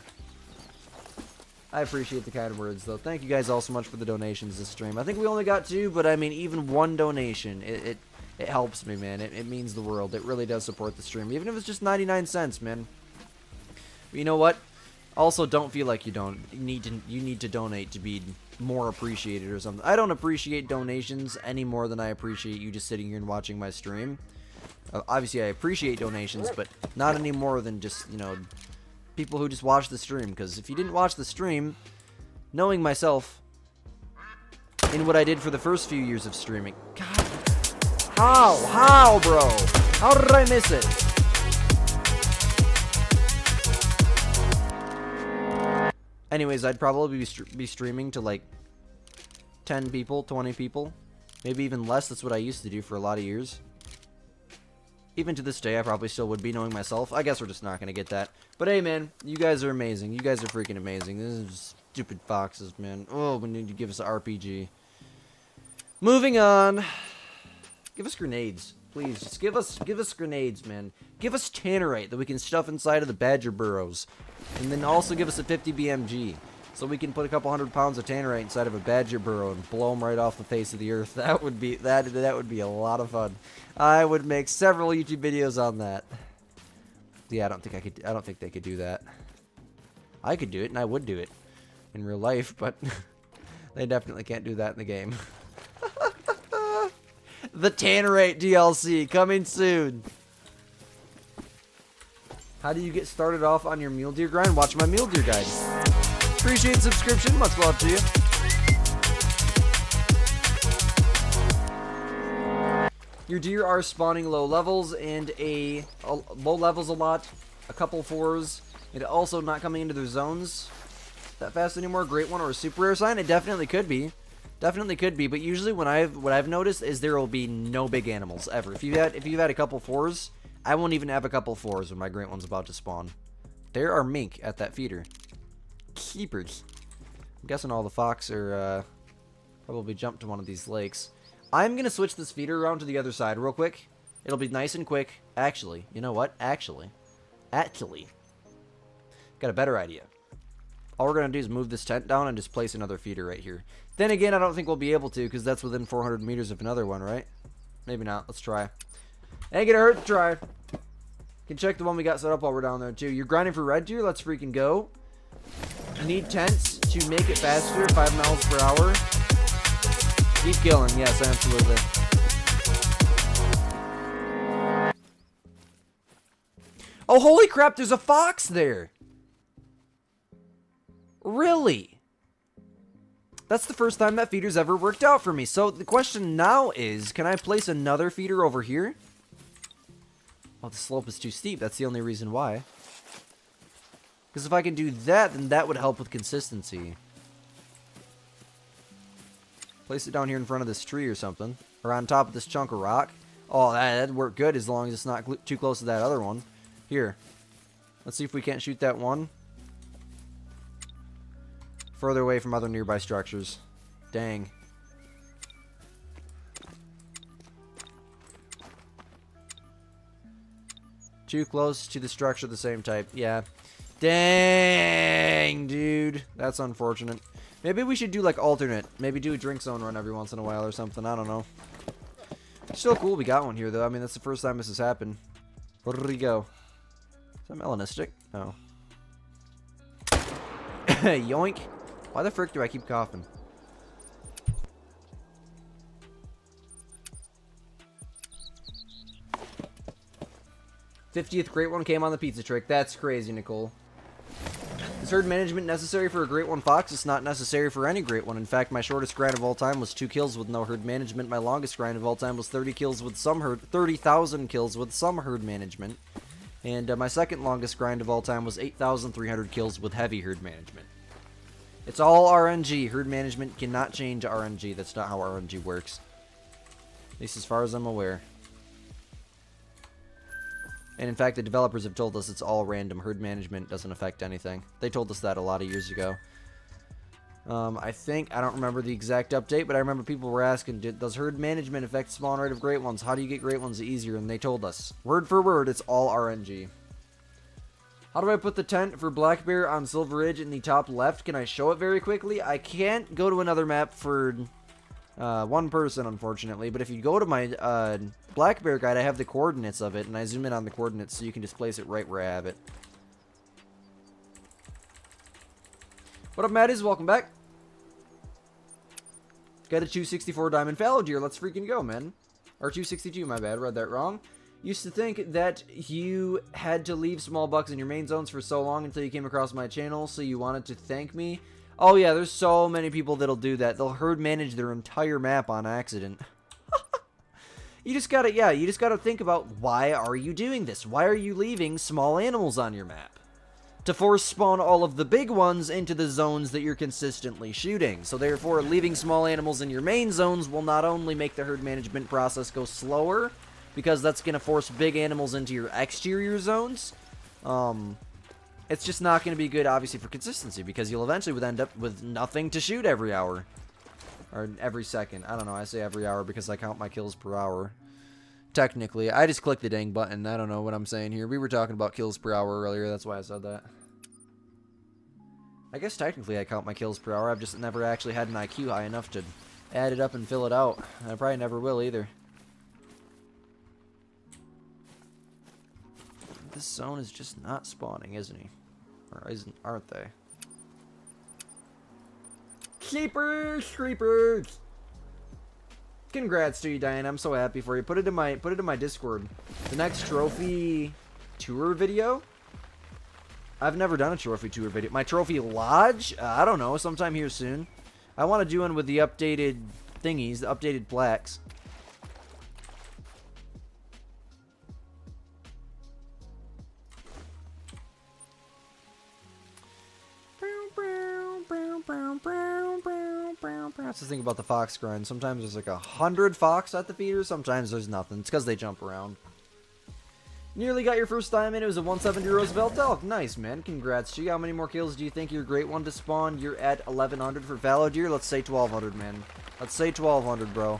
I appreciate the kind words, though. Thank you guys all so much for the donations this stream. I think we only got 2, but I mean, even 1 donation, it helps me, man. It means the world. It really does support the stream, even if it's just 99 cents, man. But you know what? Also, don't feel like you need to donate to be more appreciated or something. I don't appreciate donations any more than I appreciate you just sitting here and watching my stream. Obviously, I appreciate donations, but not any more than just, you know, people who just watch the stream. Because if you didn't watch the stream, knowing myself in what I did for the first few years of streaming, God, how, bro? How did I miss it? Anyways, I'd probably be streaming to like 10 people, 20 people, maybe even less. That's what I used to do for a lot of years. Even to this day, I probably still would be, knowing myself. I guess we're just not going to get that. But hey, man, you guys are amazing. You guys are freaking amazing. This is just stupid foxes, man. Oh, we need to give us an RPG. Moving on. Give us grenades. Please, just give us grenades, man. Give us tannerite that we can stuff inside of the badger burrows. And then also give us a 50 BMG. So we can put a couple 100 pounds of tannerite inside of a badger burrow and blow them right off the face of the earth. That would be a lot of fun. I would make several YouTube videos on that. Yeah, I don't think they could do that. I could do it, and I would do it in real life, but they definitely can't do that in the game. The Tannerite DLC coming soon. How do you get started off on your mule deer grind? Watch my mule deer guide. Appreciate the subscription. Much love to you. Your deer are spawning low levels and low levels a lot. A couple 4s. And also not coming into their zones that fast anymore. Great one or a super rare sign. It definitely could be. Definitely could be, but usually what I've noticed is there will be no big animals ever. If you've had a couple 4s, I won't even have a couple 4s when my great one's about to spawn. There are mink at that feeder. Keepers. I'm guessing all the fox are probably jumped to one of these lakes. I'm gonna switch this feeder around to the other side real quick. It'll be nice and quick. Actually, you know what? Actually, got a better idea. All we're going to do is move this tent down and just place another feeder right here. Then again, I don't think we'll be able to, because that's within 400 meters of another one, right? Maybe not. Let's try. Ain't gonna hurt to try. Can check the one we got set up while we're down there, too. You're grinding for red deer? Let's freaking go. Need tents to make it faster, 5 miles per hour. Keep killing. Yes, absolutely. Oh, holy crap, there's a fox there. Really? That's the first time that feeder's ever worked out for me. So the question now is, can I place another feeder over here? Well, the slope is too steep. That's the only reason why. Because if I can do that, then that would help with consistency. Place it down here in front of this tree or something. Or on top of this chunk of rock. Oh, that'd work good as long as it's not too close to that other one. Here. Let's see if we can't shoot that one further away from other nearby structures. Dang. Too close to the structure of the same type. Yeah. Dang, dude. That's unfortunate. Maybe we should do like alternate. Maybe do a drink zone run every once in a while or something. I don't know. Still cool we got one here though. I mean, that's the first time this has happened. Where did we go? Is that melanistic? No. Yoink. Why the frick do I keep coughing? '50th great one came on the pizza trick. That's crazy, Nicole. Is herd management necessary for a great one fox? It's not necessary for any great one. In fact, my shortest grind of all time was 2 kills with no herd management. My longest grind of all time was 30,000 kills with some herd management. And my second longest grind of all time was 8,300 kills with heavy herd management. It's all RNG. Herd management cannot change RNG. That's not how RNG works. At least as far as I'm aware. And in fact, the developers have told us it's all random. Herd management doesn't affect anything. They told us that a lot of years ago. I don't remember the exact update, but I remember people were asking, does herd management affect spawn rate of great ones? How do you get great ones easier? And they told us, word for word, it's all RNG. How do I put the tent for Black Bear on Silver Ridge in the top left? Can I show it very quickly? I can't go to another map for one person, unfortunately, but if you go to my Black Bear guide, I have the coordinates of it, and I zoom in on the coordinates so you can just place it right where I have it. What up, Matties? Welcome back. Got a 264 diamond fallow deer. Let's freaking go, man. Or 262, my bad. Read that wrong. Used to think that you had to leave small bucks in your main zones for so long until you came across my channel, so you wanted to thank me. Oh, yeah, there's so many people that'll do that. They'll herd manage their entire map on accident. You just gotta think about, why are you doing this? Why are you leaving small animals on your map? To force spawn all of the big ones into the zones that you're consistently shooting. So therefore, leaving small animals in your main zones will not only make the herd management process go slower, because that's going to force big animals into your exterior zones. It's just not going to be good, obviously, for consistency, because you'll eventually end up with nothing to shoot every hour. Or every second. I don't know, I say every hour because I count my kills per hour. Technically, I just clicked the dang button. I don't know what I'm saying here. We were talking about kills per hour earlier. That's why I said that. I guess technically I count my kills per hour. I've just never actually had an IQ high enough to add it up and fill it out. I probably never will either. This zone is just not spawning, isn't he? Or aren't they? Creepers! Congrats to you, Diane. I'm so happy for you. Put it in my Discord. The next trophy tour video. I've never done a trophy tour video. My trophy lodge? I don't know. Sometime here soon. I want to do one with the updated thingies, the updated plaques. That's the thing about the fox grind. Sometimes there's like 100 fox at the feeder. Sometimes there's nothing. It's because they jump around. Nearly got your first diamond. It was a 170 Roosevelt elk. Nice, man. Congrats to you. How many more kills do you think your great one to spawn? You're at 1100 for fallow deer. Let's say 1200, man. Let's say 1200, bro.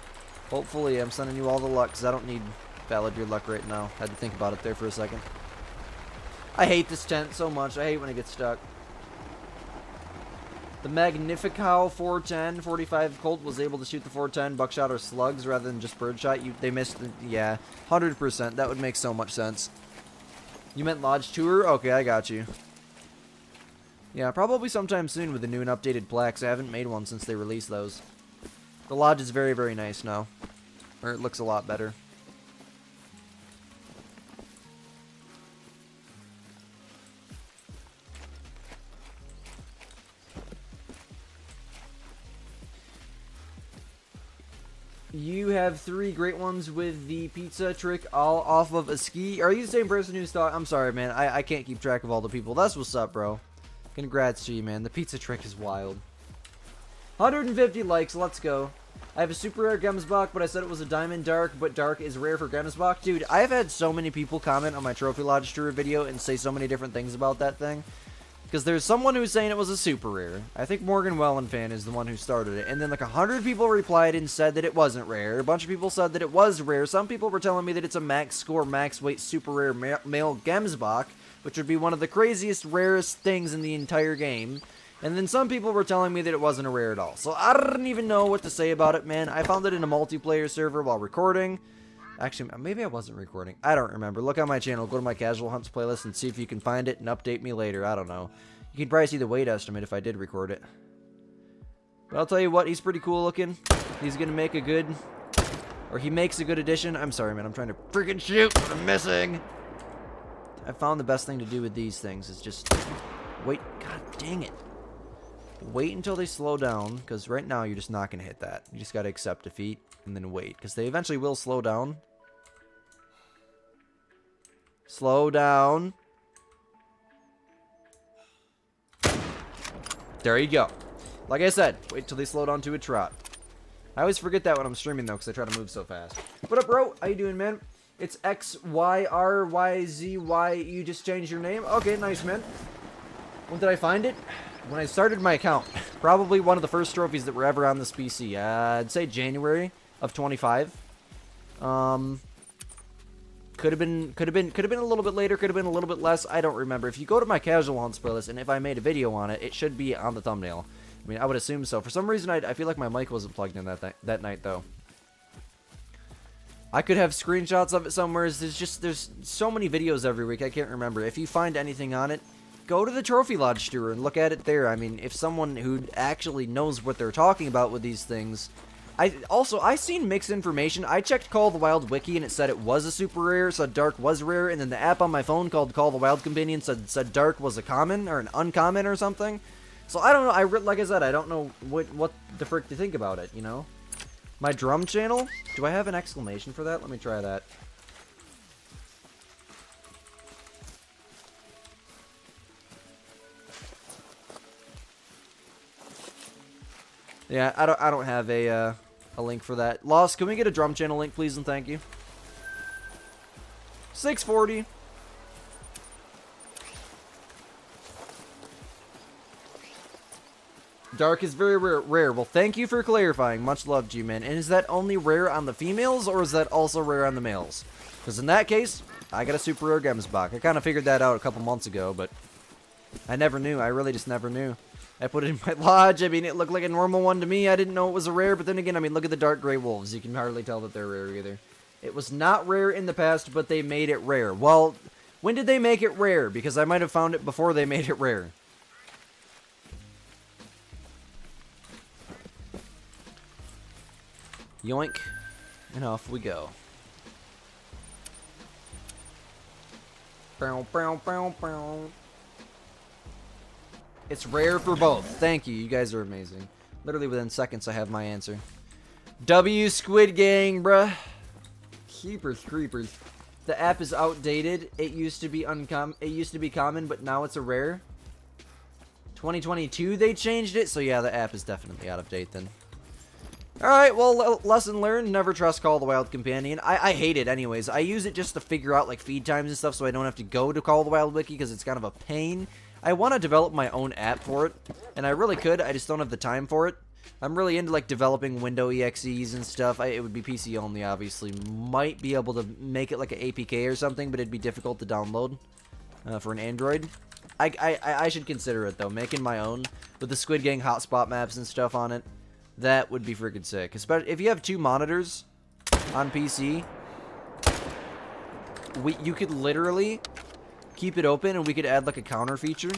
Hopefully, I'm sending you all the luck because I don't need fallow deer luck right now. Had to think about it there for a second. I hate this tent so much. I hate when it gets stuck. The Magnificow 410 45 Colt was able to shoot the 410 buckshot or slugs rather than just birdshot. They missed the, yeah, 100%. That would make so much sense. You meant lodge tour? Okay, I got you. Yeah, probably sometime soon with the new and updated plaques. I haven't made one since they released those. The lodge is very, very nice now. Or it looks a lot better. You have 3 great ones with the pizza trick all off of a ski. Are you the same person who's thought? I'm sorry, man. I can't keep track of all the people. That's what's up, bro. Congrats to you, man. The pizza trick is wild. 150 likes. Let's go. I have a super rare Gemsbach, but I said it was a diamond dark, but dark is rare for Gemsbach. Dude, I've had so many people comment on my Trophy Lodge tour video and say so many different things about that thing. Because there's someone who's saying it was a super rare. I think Morgan Wellenfan is the one who started it. And then like 100 people replied and said that it wasn't rare. A bunch of people said that it was rare. Some people were telling me that it's a max score, max weight, super rare male Gemsbach, which would be one of the craziest, rarest things in the entire game. And then some people were telling me that it wasn't a rare at all. So I don't even know what to say about it, man. I found it in a multiplayer server while recording. Actually, maybe I wasn't recording. I don't remember. Look on my channel. Go to my Casual Hunts playlist and see if you can find it and update me later. I don't know. You can probably see the weight estimate if I did record it. But I'll tell you what, he's pretty cool looking. He's going to make a good... Or he makes a good addition. I'm sorry, man. I'm trying to freaking shoot. I'm missing. I found the best thing to do with these things is just... Wait. God dang it. Wait until they slow down. Because right now, you're just not going to hit that. You just got to accept defeat and then wait. Because they eventually will slow down. Slow down. There you go. Like I said, wait till they slow down to a trot. I always forget that when I'm streaming, though, because I try to move so fast. What up, bro? How you doing, man? It's XYRYZY. You just changed your name? Okay, nice, man. When did I find it? When I started my account. Probably one of the first trophies that were ever on this PC. I'd say January of 25. Could have been a little bit later, could have been a little bit less. I don't remember. If you go to my casual hunts playlist, and if I made a video on it, it should be on the thumbnail. I mean, I would assume so. For some reason, I feel like my mic wasn't plugged in that night, though. I could have screenshots of it somewhere. There's so many videos every week, I can't remember. If you find anything on it, go to the Trophy Lodge tour and look at it there. I mean, if someone who actually knows what they're talking about with these things... I seen mixed information. I checked Call of the Wild wiki and it said it was a super rare, said Dark was rare, and then the app on my phone called Call of the Wild Companion said Dark was a common or an uncommon or something. So I don't know. Like I said, I don't know what the frick to think about it, you know? My drum channel? Do I have an exclamation for that? Let me try that. Yeah, I don't have a link for that. Lost, can we get a drum channel link, please, and thank you? 640. Dark is very rare. Well, thank you for clarifying. Much love to you, man. And is that only rare on the females, or is that also rare on the males? Because in that case, I got a super rare Gemsbach. I kind of figured that out a couple months ago, but I never knew. I really just never knew. I put it in my lodge. I mean, it looked like a normal one to me. I didn't know it was a rare, but then again, I mean, look at the dark gray wolves. You can hardly tell that they're rare either. It was not rare in the past, but they made it rare. Well, when did they make it rare? Because I might have found it before they made it rare. Yoink. And off we go. Bow, bow, bow, bow. It's rare for both. Thank you. You guys are amazing. Literally within seconds, I have my answer. W Squid Gang, bruh. Keepers, creepers. The app is outdated. It used to be common, but now it's a rare. 2022, they changed it. So yeah, the app is definitely out of date then. Alright, well, lesson learned. Never trust Call of the Wild Companion. I hate it anyways. I use it just to figure out like feed times and stuff so I don't have to go to Call of the Wild Wiki because it's kind of a pain. I want to develop my own app for it, and I really could. I just don't have the time for it. I'm really into like developing window EXEs and stuff. It would be PC only, obviously. Might be able to make it like an APK or something, but it'd be difficult to download for an Android. I should consider it though, making my own with the Squid Gang hotspot maps and stuff on it. That would be freaking sick. Especially if you have 2 monitors on PC, you could literally keep it open and we could add like a counter feature.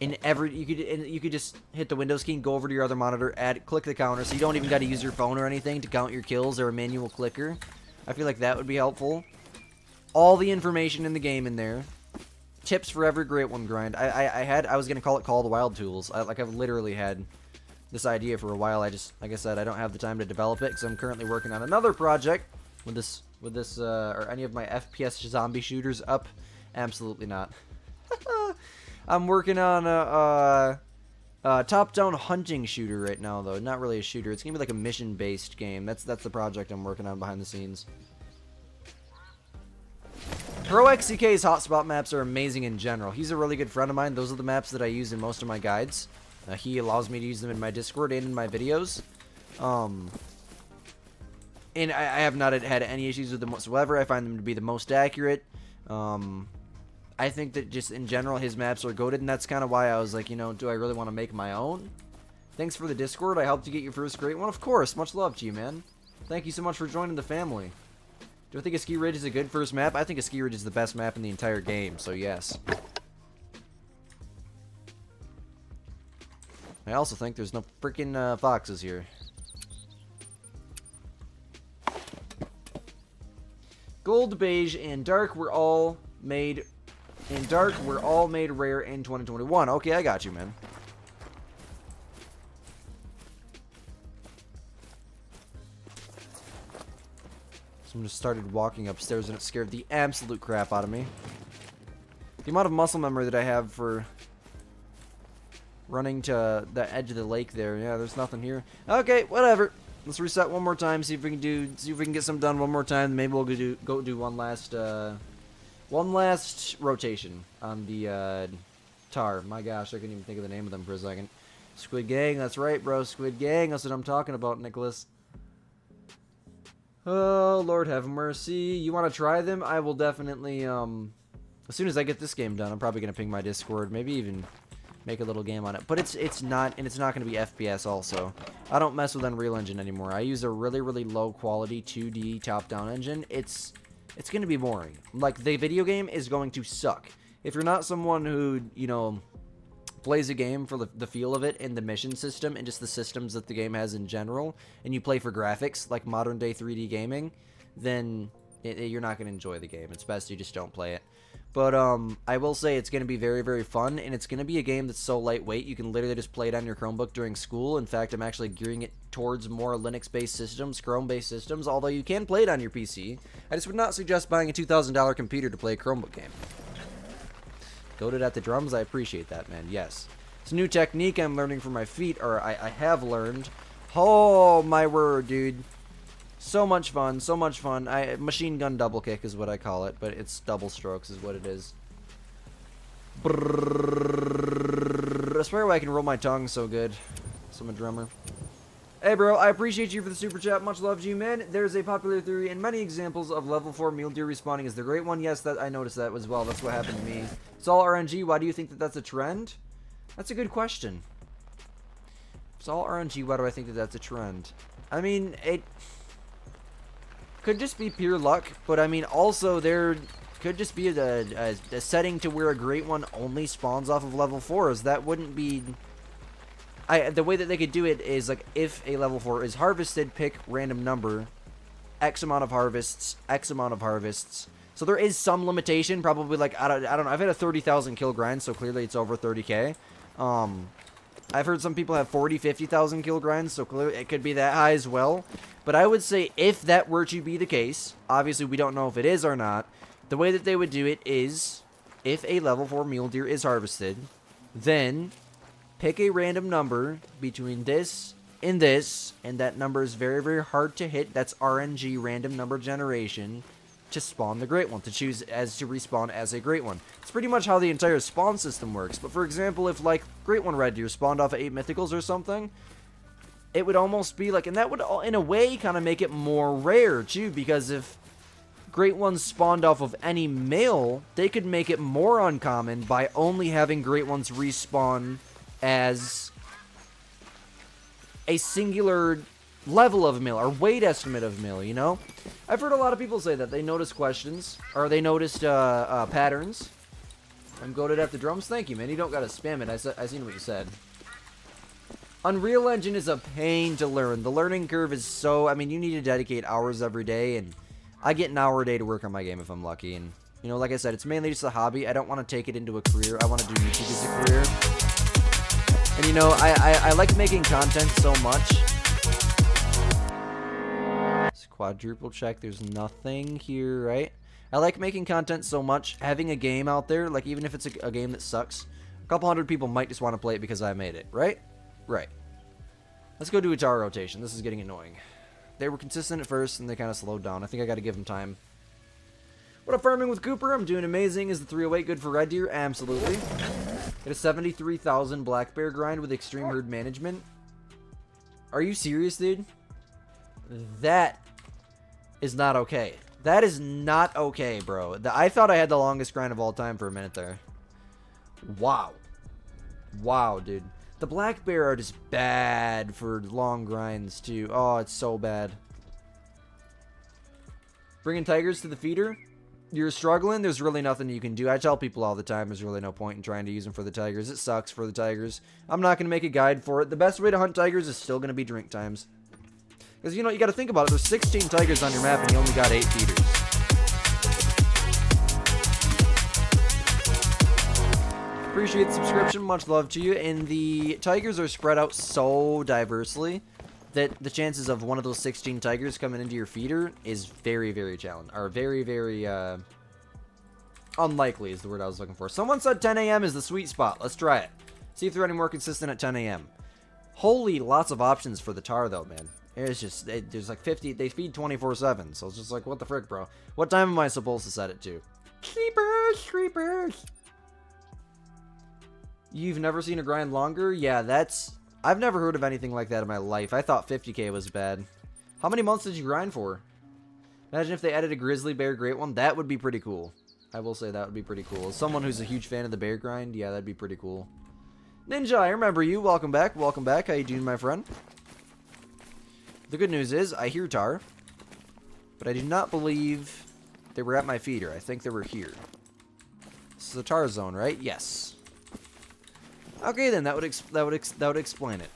You could just hit the Windows key and go over to your other monitor, click the counter, so you don't even got to use your phone or anything to count your kills or a manual clicker. I feel like that would be helpful. All the information in the game in there. Tips for every great one grind. I was gonna call it Call of the Wild Tools. I've literally had this idea for a while. Like I said, I don't have the time to develop it because I'm currently working on another project with this or any of my FPS zombie shooters up. Absolutely not. I'm working on a top-down hunting shooter right now, though. Not really a shooter. It's gonna be like a mission-based game. That's the project I'm working on behind the scenes. Pro XCK's hotspot maps are amazing in general. He's a really good friend of mine. Those are the maps that I use in most of my guides. He allows me to use them in my Discord and in my videos. And I have not had any issues with them whatsoever. I find them to be the most accurate. I think that just in general, his maps are goated, and that's kind of why I was like, you know, do I really want to make my own? Thanks for the Discord. I helped you get your first great one. Of course. Much love to you, man. Thank you so much for joining the family. Do I think a ski ridge is a good first map? I think a ski ridge is the best map in the entire game, so yes. I also think there's no freaking foxes here. Gold, beige, and dark were all made rare in 2021. Okay, I got you, man. Someone just started walking upstairs and it scared the absolute crap out of me. The amount of muscle memory that I have for running to the edge of the lake there. Yeah, there's nothing here. Okay, whatever. Let's reset one more time. See if we can get some done one more time. Maybe we'll go do one last rotation on the tar. My gosh, I couldn't even think of the name of them for a second. Squid Gang. That's right, bro. Squid Gang. That's what I'm talking about, Nicholas. Oh, Lord have mercy. You want to try them? I will definitely, as soon as I get this game done, I'm probably going to ping my Discord. Maybe even make a little game on it. But it's not going to be FPS also. I don't mess with Unreal Engine anymore. I use a really, really low quality 2D top-down engine. It's going to be boring. Like, the video game is going to suck. If you're not someone who, you know, plays a game for the feel of it and the mission system and just the systems that the game has in general, and you play for graphics, like modern day 3D gaming, then you're not going to enjoy the game. It's best you just don't play it. But I will say it's going to be very, very fun, and it's going to be a game that's so lightweight you can literally just play it on your Chromebook during school. In fact, I'm actually gearing it towards more Linux-based systems, Chrome-based systems, although you can play it on your PC. I just would not suggest buying a $2,000 computer to play a Chromebook game. Goated at the drums, I appreciate that, man. Yes. It's a new technique I'm learning from my feet, or I have learned. Oh, my word, dude. So much fun, so much fun. Machine gun double kick is what I call it, but it's double strokes is what it is. Brrrr. I swear I can roll my tongue so good. So I'm a drummer. Hey, bro, I appreciate you for the super chat. Much love to you, man. There's a popular theory and many examples of level 4 mule deer respawning is the great one. Yes, that I noticed that as well. That's what happened to me. It's all RNG. Why do you think that that's a trend? That's a good question. It's all RNG. Why do I think that that's a trend? I mean, it could just be pure luck, but I mean, also there could just be a setting to where a great one only spawns off of level 4s. That wouldn't be... the way that they could do it is, like, if a level 4 is harvested, pick random number, X amount of harvests, X amount of harvests. So there is some limitation, probably, like, I don't know, I've had a 30,000 kill grind, so clearly it's over 30k. I've heard some people have 40, 50,000 kill grinds, so clearly it could be that high as well. But I would say if that were to be the case, obviously we don't know if it is or not, the way that they would do it is, if a level 4 mule deer is harvested, then pick a random number between this, and that number is very, very hard to hit. That's RNG, random number generation, to spawn the great one, to choose as to respawn as a great one. It's pretty much how the entire spawn system works. But for example, if like great one red deer spawned off of 8 mythicals or something, it would almost be like, and that would in a way kind of make it more rare too, because if great ones spawned off of any male, they could make it more uncommon by only having great ones respawn as a singular level of male or weight estimate of male, you know? I've heard a lot of people say that they noticed questions, or they noticed patterns. I'm goated at the drums. Thank you, man. You don't gotta spam it. I seen what you said. Unreal Engine is a pain to learn. The learning curve is so... I mean, you need to dedicate hours every day, and I get an hour a day to work on my game if I'm lucky. And, you know, like I said, it's mainly just a hobby. I don't want to take it into a career. I want to do YouTube as a career. And, you know, I like making content so much. Quadruple check. There's nothing here, right? I like making content so much. Having a game out there, like even if it's a game that sucks, a couple hundred people might just want to play it because I made it, right? Right. Let's go do a tower rotation. This is getting annoying. They were consistent at first, and they kind of slowed down. I think I got to give them time. What up, farming with Cooper? I'm doing amazing. Is the 308 good for red deer? Absolutely. Get a 73,000 black bear grind with extreme herd management. Are you serious, dude? That is not okay. That is not okay, bro. I thought I had the longest grind of all time for a minute there. Wow. Wow, dude. The black bear are just bad for long grinds, too. Oh, it's so bad. Bringing tigers to the feeder? You're struggling? There's really nothing you can do. I tell people all the time there's really no point in trying to use them for the tigers. It sucks for the tigers. I'm not going to make a guide for it. The best way to hunt tigers is still going to be drink times. Because, you know, you got to think about it. There's 16 tigers on your map, and you only got 8 feeders. Appreciate the subscription. Much love to you. And the tigers are spread out so diversely that the chances of one of those 16 tigers coming into your feeder is very, very challenging. Or very, very unlikely is the word I was looking for. Someone said 10 a.m. is the sweet spot. Let's try it. See if they're any more consistent at 10 a.m. Holy, lots of options for the tar, though, man. It's just, there's like 50, they feed 24/7, so it's just like, what the frick, bro? What time am I supposed to set it to? Creepers, creepers. You've never seen a grind longer? Yeah, I've never heard of anything like that in my life. I thought 50k was bad. How many months did you grind for? Imagine if they added a grizzly bear great one. That would be pretty cool. I will say that would be pretty cool. As someone who's a huge fan of the bear grind, yeah, that'd be pretty cool. Ninja, I remember you. Welcome back. Welcome back. How you doing, my friend? The good news is, I hear tar. But I do not believe they were at my feeder. I think they were here. This is a tar zone, right? Yes. Okay, then that would explain it.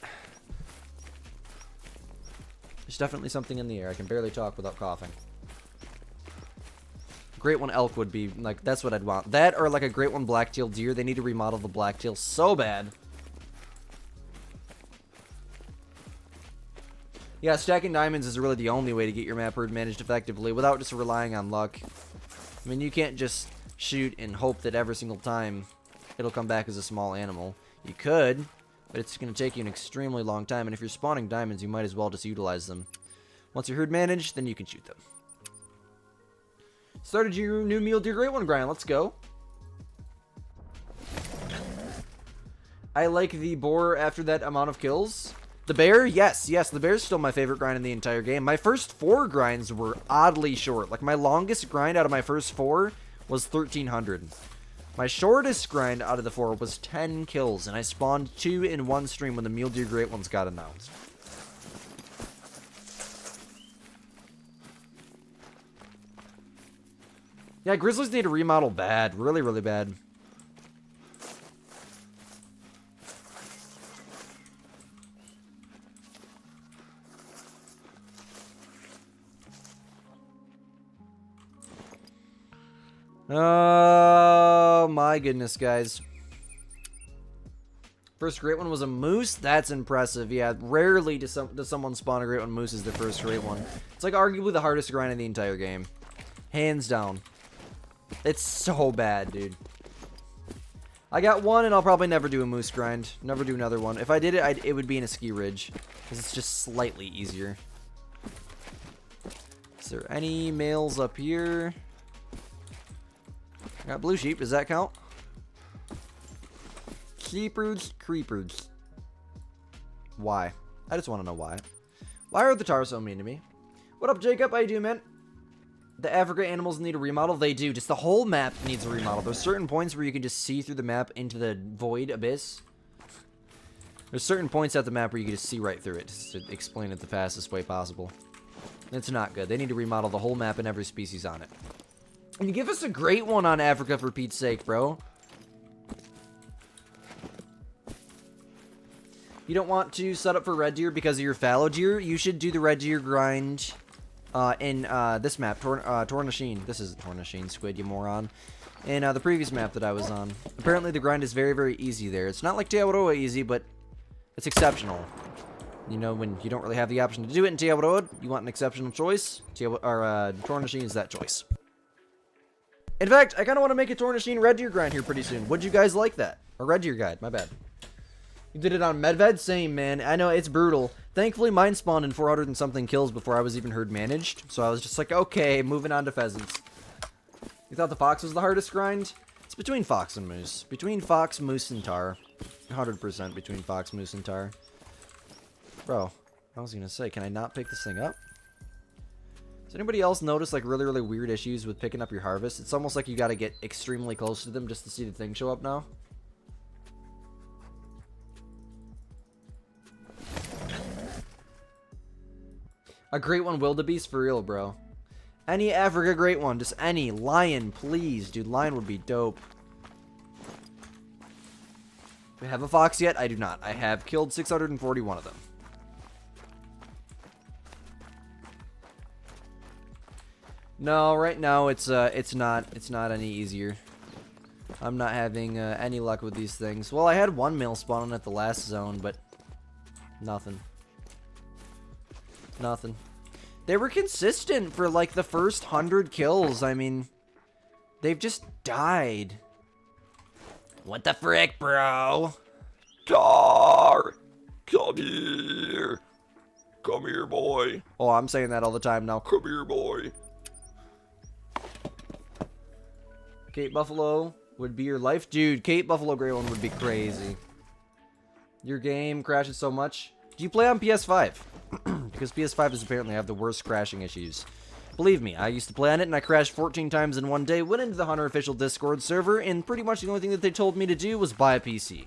There's definitely something in the air. I can barely talk without coughing. Great one elk would be like, that's what I'd want. That or like a great one black-tailed deer. They need to remodel the black-tail so bad. Yeah, stacking diamonds is really the only way to get your map herd managed effectively without just relying on luck. I mean, you can't just shoot and hope that every single time it'll come back as a small animal. You could, but it's going to take you an extremely long time, and if you're spawning diamonds, you might as well just utilize them. Once you're herd managed, then you can shoot them. Started your new mule deer great one grind. Let's go. I like the boar after that amount of kills. The bear? Yes, the bear's still my favorite grind in the entire game. My first 4 grinds were oddly short. Like, my longest grind out of my first 4 was 1300. My shortest grind out of the 4 was 10 kills, and I spawned 2 in one stream when the mule deer great ones got announced. Yeah, grizzlies need to remodel bad. Really, really bad. Oh my goodness, guys. First great one was a moose. That's impressive. Yeah, rarely does someone spawn a great one moose as their first great one. It's like arguably the hardest grind in the entire game. Hands down. It's so bad, dude. I got one, and I'll probably never do a moose grind. Never do another one. If I did it, it would be in a ski ridge, because it's just slightly easier. Is there any males up here? I got blue sheep. Does that count? Creepers, creepers. Why? I just want to know why. Why are the tars so mean to me? What up, Jacob? How you doing, man? The Africa animals need a remodel. They do. Just the whole map needs a remodel. There's certain points where you can just see through the map into the void abyss. There's certain points at the map where you can just see right through it, just to explain it the fastest way possible. It's not good. They need to remodel the whole map and every species on it. And you give us a great one on Africa, for Pete's sake, bro. You don't want to set up for red deer because of your fallow deer? You should do the red deer grind in this map, Tornasheen. This isn't Tornasheen, Squid, you moron. In the previous map that I was on. Apparently the grind is very, very easy there. It's not like Teawaroa easy, but it's exceptional. You know, when you don't really have the option to do it in Teawaroa, you want an exceptional choice. Tornasheen is that choice. In fact, I kind of want to make a Tornasheen red deer grind here pretty soon. Would you guys like that? Or red deer guide, my bad. You did it on Medved? Same, man. I know, it's brutal. Thankfully, mine spawned in 400 and something kills before I was even herd managed. So I was just like, okay, moving on to pheasants. You thought the fox was the hardest grind? It's between fox and moose. Between fox, moose, and tar. 100% between fox, moose, and tar. Bro, I was going to say, can I not pick this thing up? Does anybody else notice, like, really, really weird issues with picking up your harvest? It's almost like you got to get extremely close to them just to see the thing show up now. A great one wildebeest for real, bro. Any Africa great one. Just any. Lion, please. Dude, lion would be dope. Do I have a fox yet? I do not. I have killed 641 of them. No, right now it's not any easier. I'm not having any luck with these things. Well, I had one male spawning at the last zone, but nothing. Nothing. They were consistent for like the first 100 kills. I mean, they've just died. What the frick, bro? Tar! Come here! Come here, boy. Oh, I'm saying that all the time now. Come here, boy. Cape Buffalo would be your life. Dude, Cape Buffalo Grey one would be crazy. Your game crashes so much. Do you play on PS5? Because PS5 is apparently have the worst crashing issues. Believe me, I used to play on it and I crashed 14 times in one day, went into the Hunter official Discord server, and pretty much the only thing that they told me to do was buy a PC.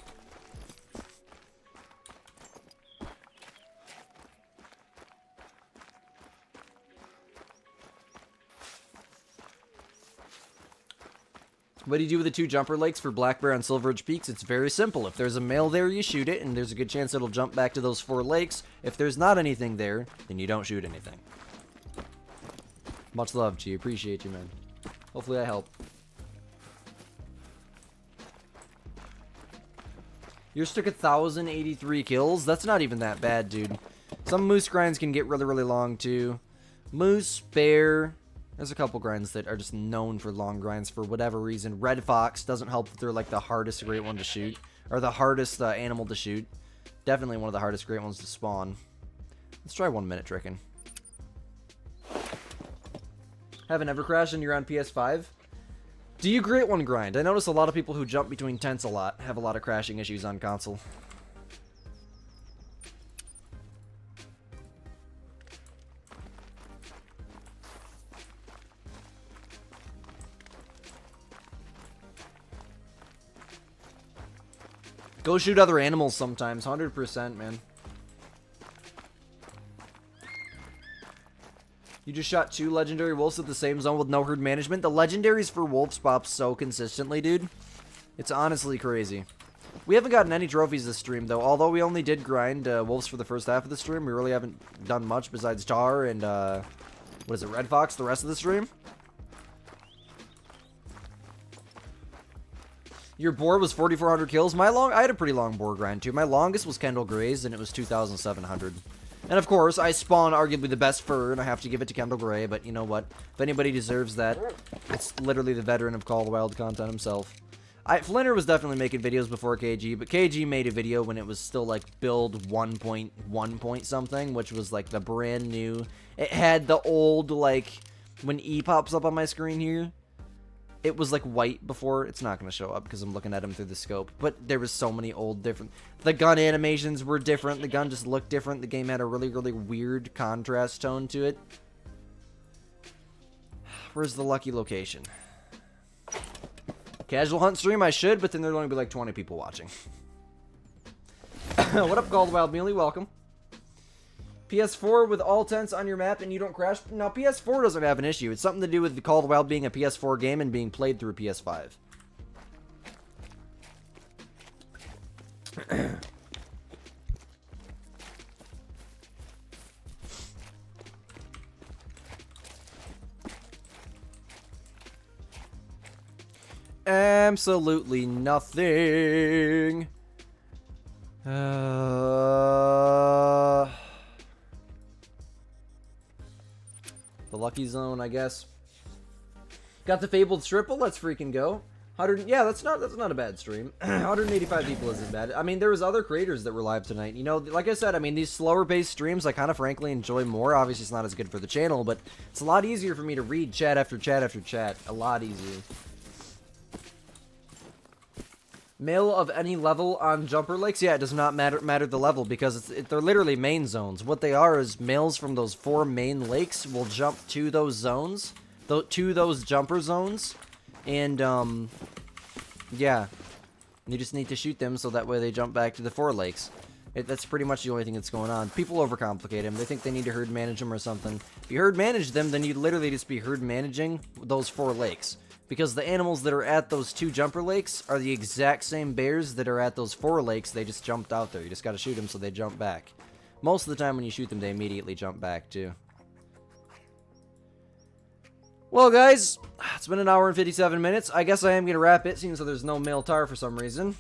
What do you do with the 2 jumper lakes for Black Bear on Silver Ridge Peaks? It's very simple. If there's a male there, you shoot it, and there's a good chance it'll jump back to those 4 lakes. If there's not anything there, then you don't shoot anything. Much love to you. Appreciate you, man. Hopefully I help. You're stuck at 1,083 kills? That's not even that bad, dude. Some moose grinds can get really, really long, too. Moose, bear... There's a couple grinds that are just known for long grinds for whatever reason. Red fox doesn't help if they're like the hardest great one to shoot. Or the hardest animal to shoot. Definitely one of the hardest great ones to spawn. Let's try 1 minute tricking. Haven't ever crashed and you're on PS5? Do you great one grind? I notice a lot of people who jump between tents a lot have a lot of crashing issues on console. Go shoot other animals sometimes, 100%, man. You just shot 2 legendary wolves at the same zone with no herd management. The legendaries for wolves pop so consistently, dude. It's honestly crazy. We haven't gotten any trophies this stream, though. Although we only did grind wolves for the first half of the stream, we really haven't done much besides Tar and, what is it, Red Fox the rest of the stream. Your boar was 4,400 kills. I had a pretty long boar grind, too. My longest was Kendall Gray's, and it was 2,700. And, of course, I spawn arguably the best fur, and I have to give it to Kendall Gray, but you know what? If anybody deserves that, it's literally the veteran of Call of the Wild content himself. Flinter was definitely making videos before KG, but KG made a video when it was still, like, build 1.1 point something, which was, like, the brand new... It had the old, like, when E pops up on my screen here... It was like white before. It's not going to show up because I'm looking at him through the scope. But there was so many old different... The gun animations were different. The gun just looked different. The game had a really, really weird contrast tone to it. Where's the lucky location? Casual hunt stream? I should, but then there'd only be like 20 people watching. What up, Call of the Wild Mealy? Welcome. PS4 with all tents on your map and you don't crash. Now, PS4 doesn't have an issue. It's something to do with the Call of the Wild being a PS4 game and being played through a PS5. Absolutely nothing. The lucky zone, I guess. Got the fabled triple. Let's freaking go. 100. Yeah, that's not a bad stream. 185 people isn't bad. I mean, there was other creators that were live tonight. You know, like I said, I mean, these slower paced streams I kind of frankly enjoy more. Obviously, it's not as good for the channel, but it's a lot easier for me to read chat after chat after chat. A lot easier. Male of any level on jumper lakes? Yeah, it does not matter the level because they're literally main zones. What they are is males from those 4 main lakes will jump to those zones, to those jumper zones, and yeah, you just need to shoot them so that way they jump back to the 4 lakes. That's pretty much the only thing that's going on. People overcomplicate them. They think they need to herd manage them or something. If you herd manage them, then you'd literally just be herd managing those 4 lakes. Because the animals that are at those 2 jumper lakes are the exact same bears that are at those 4 lakes. They just jumped out there. You just gotta shoot them so they jump back. Most of the time when you shoot them, they immediately jump back, too. Well, guys, it's been an hour and 57 minutes. I guess I am gonna wrap it, seeing as there's no male tar for some reason.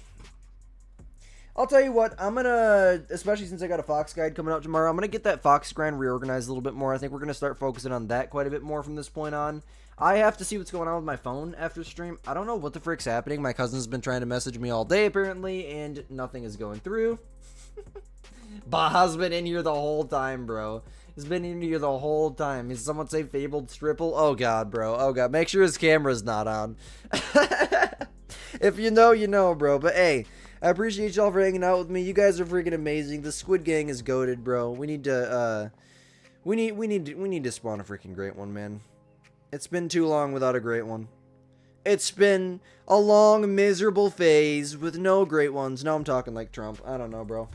I'll tell you what, I'm gonna, especially since I got a Fox guide coming out tomorrow, I'm gonna get that Fox grind reorganized a little bit more. I think we're gonna start focusing on that quite a bit more from this point on. I have to see what's going on with my phone after stream. I don't know what the frick's happening. My cousin's been trying to message me all day, apparently, and nothing is going through. Baha's been in here the whole time, bro. He's been in here the whole time. Is someone say Fabled Stripple? Oh god, bro. Oh god. Make sure his camera's not on. If you know, you know, bro. But hey, I appreciate y'all for hanging out with me. You guys are freaking amazing. The Squid Gang is goated, bro. We need to we need to spawn a freaking great one, man. It's been too long without a great one. It's been a long, miserable phase with no great ones. Now I'm talking like Trump. I don't know, bro.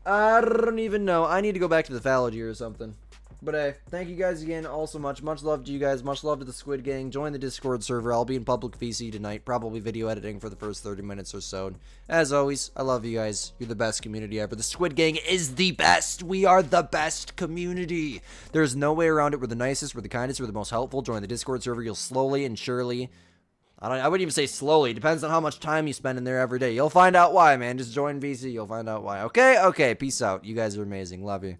I don't even know. I need to go back to the phalange or something. But hey, thank you guys again all so much. Much love to you guys. Much love to the Squid Gang. Join the Discord server. I'll be in public VC tonight. Probably video editing for the first 30 minutes or so. As always, I love you guys. You're the best community ever. The Squid Gang is the best. We are the best community. There's no way around it. We're the nicest. We're the kindest. We're the most helpful. Join the Discord server. You'll slowly and surely... I wouldn't even say slowly. Depends on how much time you spend in there every day. You'll find out why, man. Just join VC. You'll find out why. Okay? Okay. Peace out. You guys are amazing. Love you.